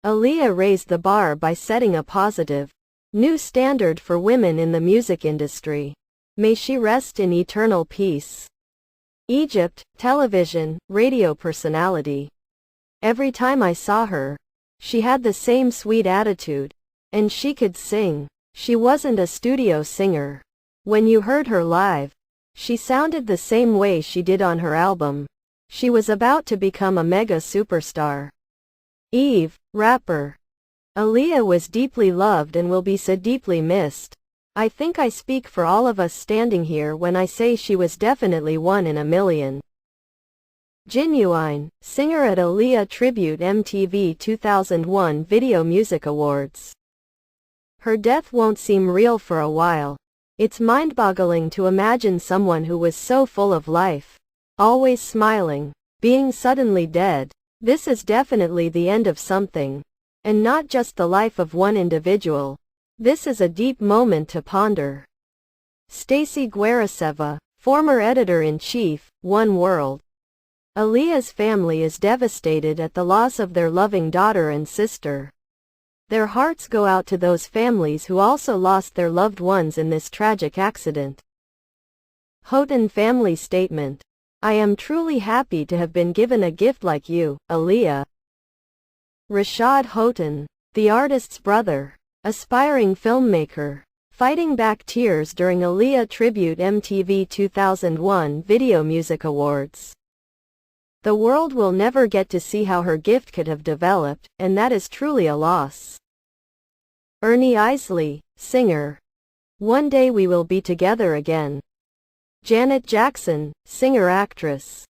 Aaliyah raised the bar by setting a positive, new standard for women in the music industry. May she rest in eternal peace. Egypt, television, radio personality. Every time I saw her, she had the same sweet attitude, and she could sing. She wasn't a studio singer. When you heard her live, she sounded the same way she did on her album. She was about to become a mega superstar. Eve, rapper. Aaliyah was deeply loved and will be so deeply missed. I think I speak for all of us standing here when I say she was definitely one in a million. Genuine, singer at Aaliyah Tribute MTV 2001 Video Music Awards. Her death won't seem real for a while. It's mind-boggling to imagine someone who was so full of life, always smiling, being suddenly dead. This is definitely the end of something, and not just the life of one individual. This is a deep moment to ponder. Stacy Gueraseva, former editor-in-chief, One World. Aaliyah's family is devastated at the loss of their loving daughter and sister. Their hearts go out to those families who also lost their loved ones in this tragic accident. Houghton family statement. I am truly happy to have been given a gift like you, Aaliyah. Rashad Houghton, the artist's brother, aspiring filmmaker, fighting back tears during Aaliyah Tribute MTV 2001 Video Music Awards. The world will never get to see how her gift could have developed, and that is truly a loss. Ernie Isley, singer. One day we will be together again. Janet Jackson, singer-actress.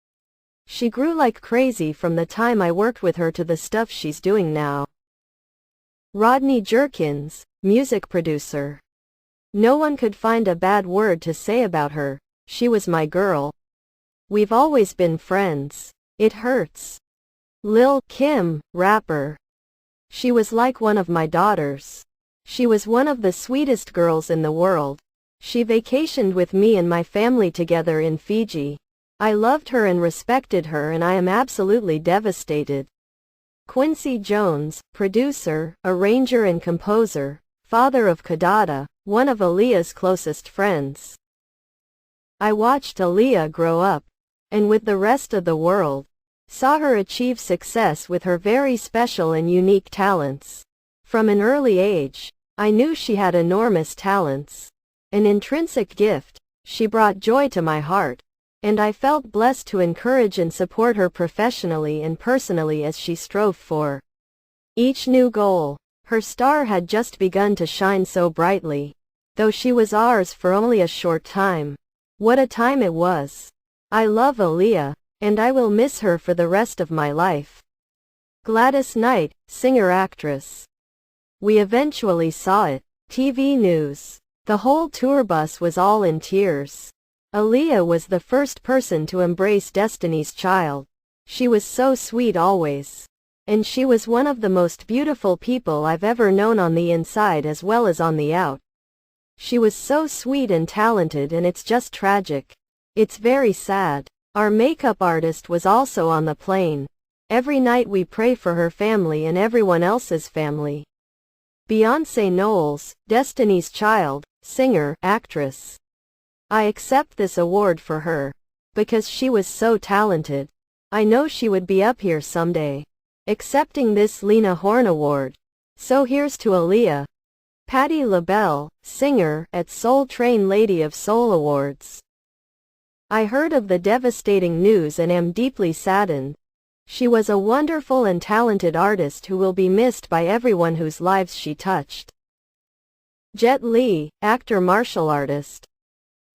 She grew like crazy from the time I worked with her to the stuff she's doing now. Rodney Jerkins, music producer. No one could find a bad word to say about her. She was my girl. We've always been friends. It hurts. Lil' Kim, rapper. She was like one of my daughters. She was one of the sweetest girls in the world. She vacationed with me and my family together in Fiji. I loved her and respected her, and I am absolutely devastated. Quincy Jones, producer, arranger and composer, father of Kadada, one of Aaliyah's closest friends. I watched Aaliyah grow up, and with the rest of the world, saw her achieve success with her very special and unique talents. From an early age, I knew she had enormous talents. An intrinsic gift. She brought joy to my heart, and I felt blessed to encourage and support her professionally and personally as she strove for each new goal. Her star had just begun to shine so brightly, though she was ours for only a short time. What a time it was. I love Aaliyah, and I will miss her for the rest of my life. Gladys Knight, singer-actress. We eventually saw it. TV news. The whole tour bus was all in tears. Aaliyah was the first person to embrace Destiny's Child. She was so sweet always. And she was one of the most beautiful people I've ever known on the inside as well as on the out. She was so sweet and talented, and it's just tragic. It's very sad. Our makeup artist was also on the plane. Every night we pray for her family and everyone else's family. Beyonce Knowles, Destiny's Child, singer, actress. I accept this award for her. Because she was so talented. I know she would be up here someday. Accepting this Lena Horne Award. So here's to Aaliyah. Patti LaBelle, singer, at Soul Train Lady of Soul Awards. I heard of the devastating news and am deeply saddened. She was a wonderful and talented artist who will be missed by everyone whose lives she touched. Jet Li, actor martial artist.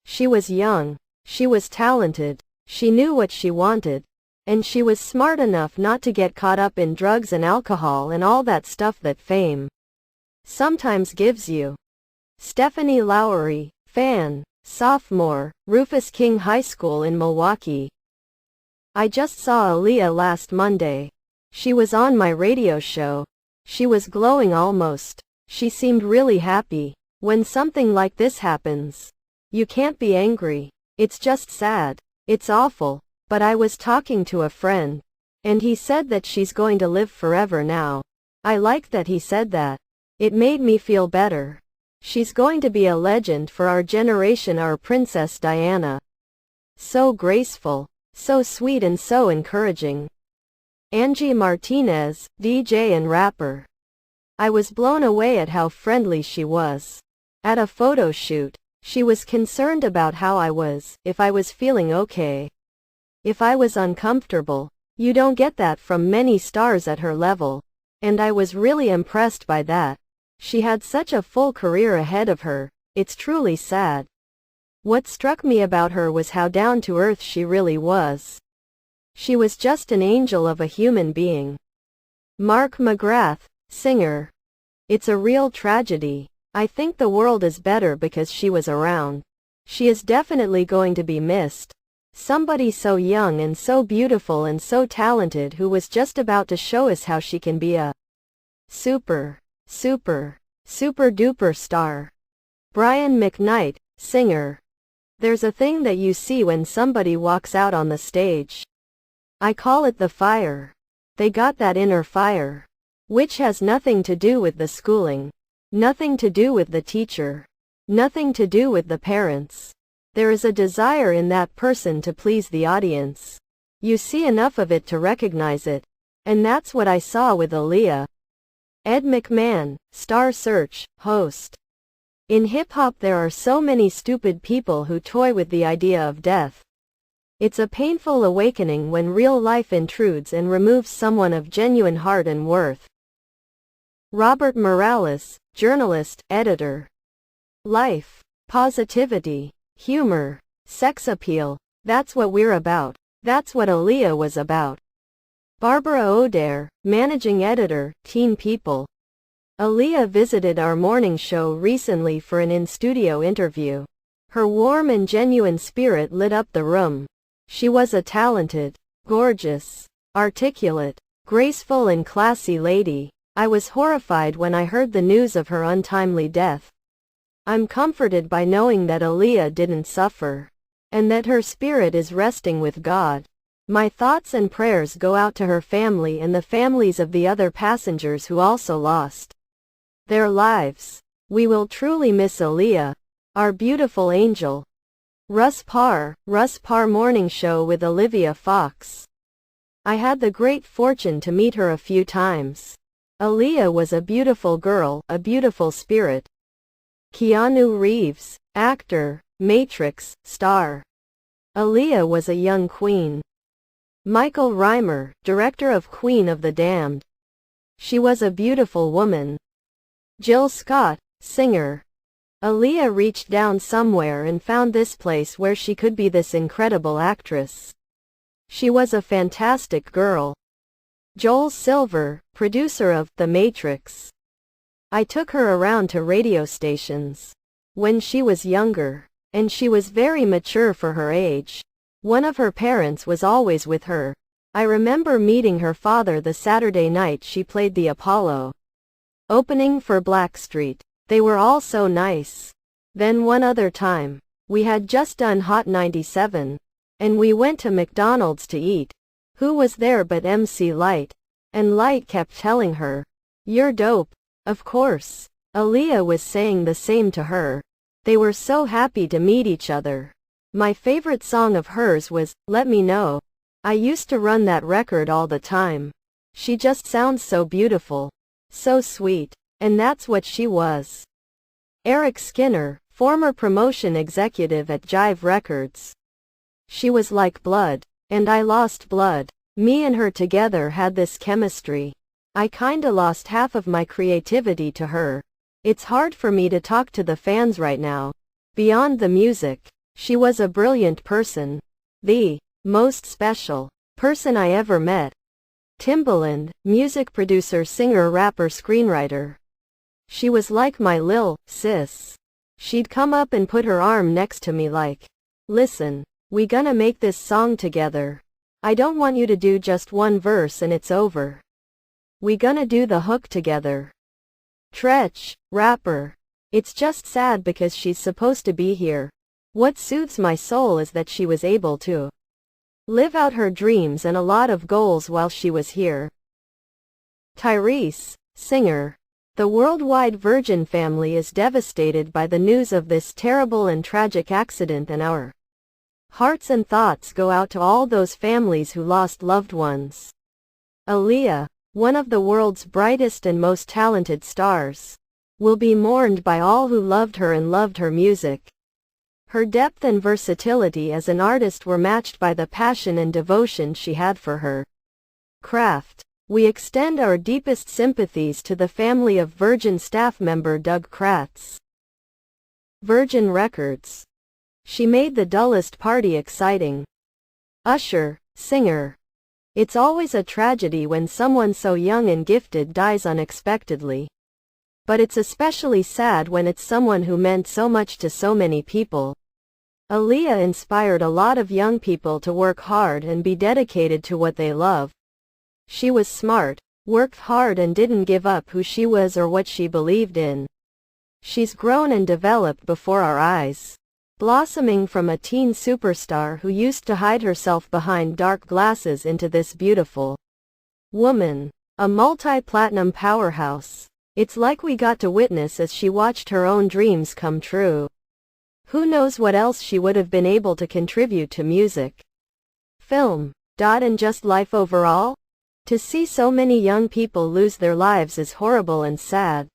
She was young. She was talented. She knew what she wanted. And she was smart enough not to get caught up in drugs and alcohol and all that stuff that fame sometimes gives you. Stephanie Lowry, fan, sophomore, Rufus King High School in Milwaukee. I just saw Aaliyah last Monday. She was on my radio show. She was glowing almost. She seemed really happy. When something like this happens, you can't be angry. It's just sad. It's awful. But I was talking to a friend, and he said that she's going to live forever now. I liked that he said that. It made me feel better. She's going to be a legend for our generation, our Princess Diana. So graceful. So sweet and so encouraging. Angie Martinez, DJ and rapper. I was blown away at how friendly she was. At a photo shoot, she was concerned about how I was, if I was feeling okay. If I was uncomfortable. You don't get that from many stars at her level. And I was really impressed by that. She had such a full career ahead of her. It's truly sad. What struck me about her was how down to earth she really was. She was just an angel of a human being. Mark McGrath, singer. It's a real tragedy. I think the world is better because she was around. She is definitely going to be missed. Somebody so young and so beautiful and so talented who was just about to show us how she can be a super duper star. Brian McKnight, singer. There's a thing that you see when somebody walks out on the stage. I call it the fire. They got that inner fire. Which has nothing to do with the schooling. Nothing to do with the teacher. Nothing to do with the parents. There is a desire in that person to please the audience. You see enough of it to recognize it. And that's what I saw with Aaliyah. Ed McMahon, Star Search, host. In hip-hop there are so many stupid people who toy with the idea of death. It's a painful awakening when real life intrudes and removes someone of genuine heart and worth. Robert Morales, journalist, editor. Life, positivity, humor, sex appeal. That's what we're about. That's what Aaliyah was about. Barbara O'Dare, managing editor, Teen People. Aaliyah visited our morning show recently for an in-studio interview. Her warm and genuine spirit lit up the room. She was a talented, gorgeous, articulate, graceful and classy lady. I was horrified when I heard the news of her untimely death. I'm comforted by knowing that Aaliyah didn't suffer, and that her spirit is resting with God. My thoughts and prayers go out to her family and the families of the other passengers who also lost their lives. We will truly miss Aaliyah, our beautiful angel. Russ Parr Morning Show with Olivia Fox. I had the great fortune to meet her a few times. Aaliyah was a beautiful girl, a beautiful spirit. Keanu Reeves, actor, Matrix, star. Aaliyah was a young queen. Michael Reimer, director of Queen of the Damned. She was a beautiful woman. Jill Scott, singer. Aaliyah reached down somewhere and found this place where she could be this incredible actress. She was a fantastic girl. Joel Silver, producer of The Matrix. I took her around to radio stations when she was younger, and she was very mature for her age. One of her parents was always with her. I remember meeting her father the Saturday night she played the Apollo opening for Blackstreet. They were all so nice. Then one other time, we had just done Hot 97, and we went to McDonald's to eat. Who was there but MC Light? And Light kept telling her, "You're dope." Of course. Aaliyah was saying the same to her. They were so happy to meet each other. My favorite song of hers was, "Let Me Know." I used to run that record all the time. She just sounds so beautiful. So sweet. And that's what she was. Eric Skinner, former promotion executive at Jive Records. She was like blood. And I lost blood. Me and her together had this chemistry. I kinda lost half of my creativity to her. It's hard for me to talk to the fans right now. Beyond the music, she was a brilliant person. The most special person I ever met. Timbaland, music producer, singer, rapper, screenwriter. She was like my lil' sis. She'd come up and put her arm next to me like, "Listen, we gonna make this song together. I don't want you to do just one verse and it's over. We gonna do the hook together." Tretch, rapper. It's just sad because she's supposed to be here. What soothes my soul is that she was able to live out her dreams and a lot of goals while she was here. Tyrese, singer. The worldwide Virgin family is devastated by the news of this terrible and tragic accident, and our hearts and thoughts go out to all those families who lost loved ones. Aaliyah, one of the world's brightest and most talented stars, will be mourned by all who loved her and loved her music. Her depth and versatility as an artist were matched by the passion and devotion she had for her craft. We extend our deepest sympathies to the family of Virgin staff member Doug Kratz. Virgin Records. She made the dullest party exciting. Usher, singer. It's always a tragedy when someone so young and gifted dies unexpectedly. But it's especially sad when it's someone who meant so much to so many people. Aaliyah inspired a lot of young people to work hard and be dedicated to what they love. She was smart, worked hard, and didn't give up who she was or what she believed in. She's grown and developed before our eyes, blossoming from a teen superstar who used to hide herself behind dark glasses into this beautiful woman, a multi-platinum powerhouse. It's like we got to witness as she watched her own dreams come true. Who knows what else she would have been able to contribute to music, film, and just life overall? To see so many young people lose their lives is horrible and sad.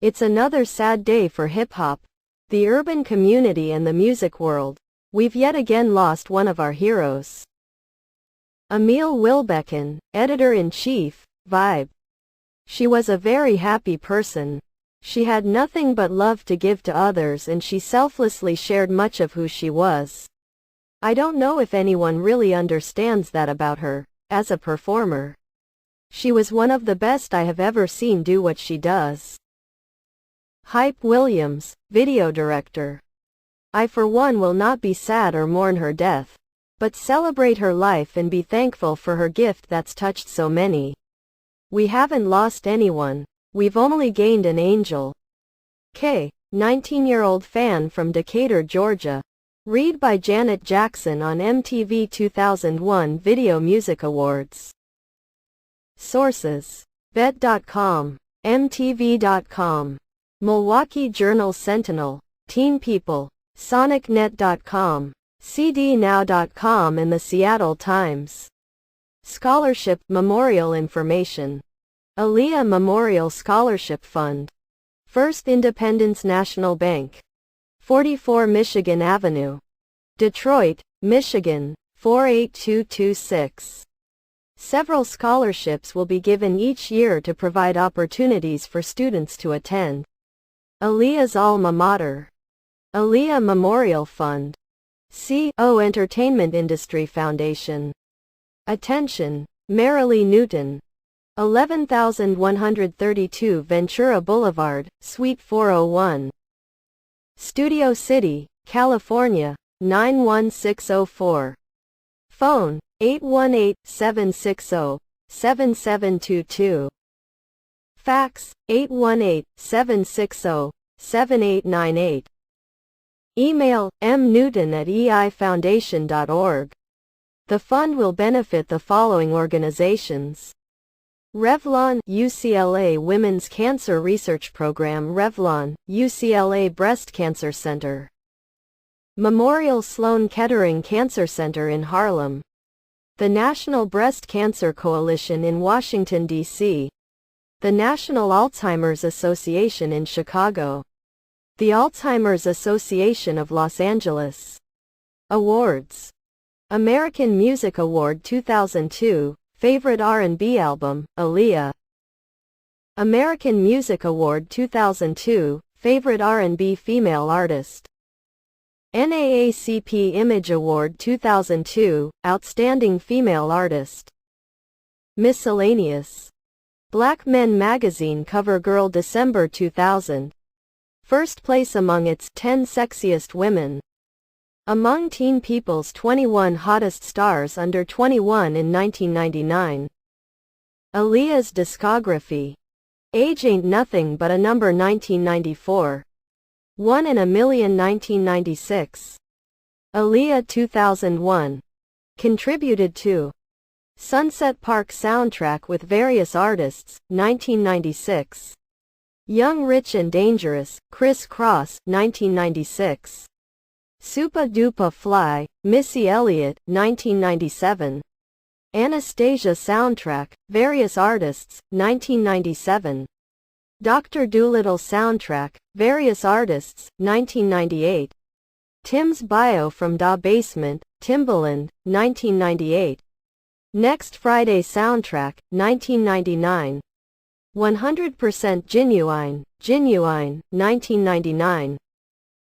It's another sad day for hip-hop, the urban community, and the music world. We've yet again lost one of our heroes. Emil Wilbekin, Editor-in-Chief, Vibe. She was a very happy person. She had nothing but love to give to others, and she selflessly shared much of who she was. I don't know if anyone really understands that about her. As a performer, she was one of the best I have ever seen do what she does. Hype Williams, video director. I for one will not be sad or mourn her death, but celebrate her life and be thankful for her gift that's touched so many. We haven't lost anyone, we've only gained an angel. 19-year-old fan from Decatur, Georgia. Read by Janet Jackson on MTV 2001 Video Music Awards. Sources: Bet.com, MTV.com, Milwaukee Journal Sentinel, Teen People, SonicNet.com, CDNow.com, and the Seattle Times. Scholarship Memorial information. Aaliyah Memorial Scholarship Fund. First Independence National Bank. 44 Michigan Avenue, Detroit, Michigan, 48226. Several scholarships will be given each year to provide opportunities for students to attend Aaliyah's alma mater. Aaliyah Memorial Fund. CO Entertainment Industry Foundation. Attention, Marilee Newton. 11132 Ventura Boulevard, Suite 401. Studio City, California, 91604. Phone, 818-760-7722. Fax, 818-760-7898. Email, mnewton@eifoundation.org. The fund will benefit the following organizations: Revlon, UCLA Women's Cancer Research Program, Revlon, UCLA Breast Cancer Center, Memorial Sloan Kettering Cancer Center in Harlem, the National Breast Cancer Coalition in Washington, D.C., the National Alzheimer's Association in Chicago, the Alzheimer's Association of Los Angeles. Awards: American Music Award 2002, Favorite R&B Album, Aaliyah. American Music Award 2002, Favorite R&B Female Artist. NAACP Image Award 2002, Outstanding Female Artist. Miscellaneous: Black Men Magazine Cover Girl December 2000. First place among its 10 Sexiest Women. Among Teen People's 21 Hottest Stars Under 21 in 1999. Aaliyah's Discography. Age Ain't Nothing But a Number 1994. 1 in a Million 1996. Aaliyah 2001. Contributed to Sunset Park soundtrack with various artists, 1996. Young Rich and Dangerous, Criss Cross, 1996. Supa Dupa Fly, Missy Elliott, 1997. Anastasia soundtrack, various artists, 1997. Dr. Dolittle soundtrack, various artists, 1998. Tim's Bio from Da Basement, Timbaland, 1998. Next Friday soundtrack, 1999. 100% Genuine, 1999.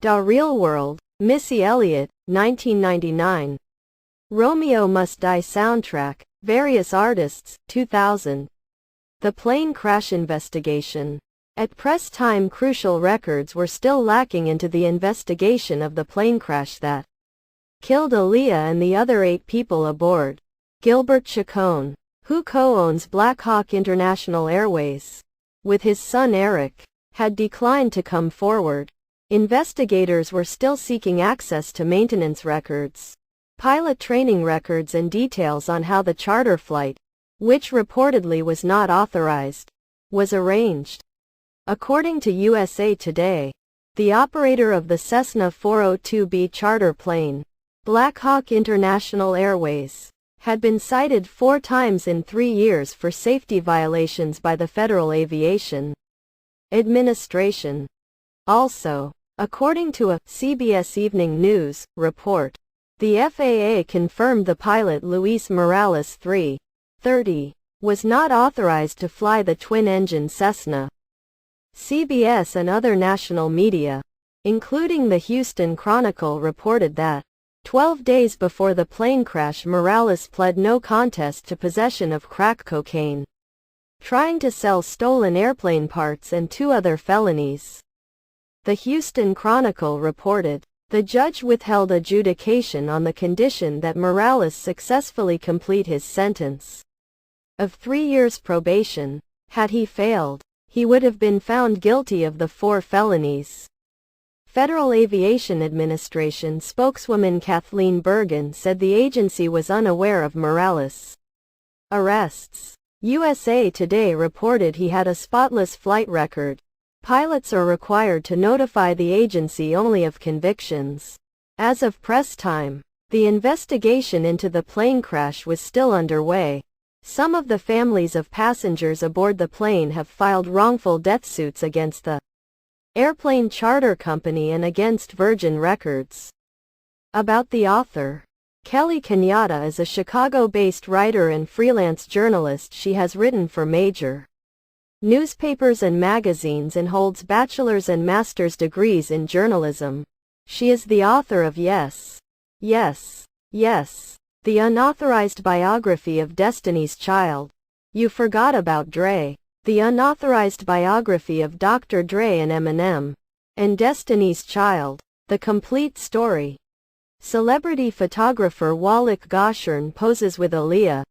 Da Real World, Missy Elliott, 1999. Romeo Must Die soundtrack, various artists, 2000. The Plane Crash Investigation. At press time, crucial records were still lacking into the investigation of the plane crash that killed Aaliyah and the other 8 people aboard. Gilbert Chacon, who co-owns Black Hawk International Airways with his son Eric, had declined to come forward. Investigators were still seeking access to maintenance records, pilot training records, and details on how the charter flight, which reportedly was not authorized, was arranged. According to USA Today, the operator of the Cessna 402B charter plane, Black Hawk International Airways, had been cited 4 times in 3 years for safety violations by the Federal Aviation Administration. Also, according to a CBS Evening News report, the FAA confirmed the pilot Luis Morales 330 was not authorized to fly the twin-engine Cessna. CBS and other national media, including the Houston Chronicle, reported that 12 days before the plane crash, Morales pled no contest to possession of crack cocaine, trying to sell stolen airplane parts, and 2 other felonies. The Houston Chronicle reported, the judge withheld adjudication on the condition that Morales successfully complete his sentence of 3 years probation. Had he failed, he would have been found guilty of the 4 felonies. Federal Aviation Administration spokeswoman Kathleen Bergen said the agency was unaware of Morales' arrests. USA Today reported he had a spotless flight record. Pilots are required to notify the agency only of convictions. As of press time, the investigation into the plane crash was still underway. Some of the families of passengers aboard the plane have filed wrongful death suits against the airplane charter company and against Virgin Records. About the author. Kelly Kenyatta is a Chicago-based writer and freelance journalist. She has written for major newspapers and magazines and holds bachelor's and master's degrees in journalism. She is the author of Yes, Yes, Yes, the unauthorized biography of Destiny's Child. You Forgot About Dre, the unauthorized biography of Dr. Dre and Eminem, and Destiny's Child, the complete story. Celebrity photographer Wallach Goshern poses with Aaliyah,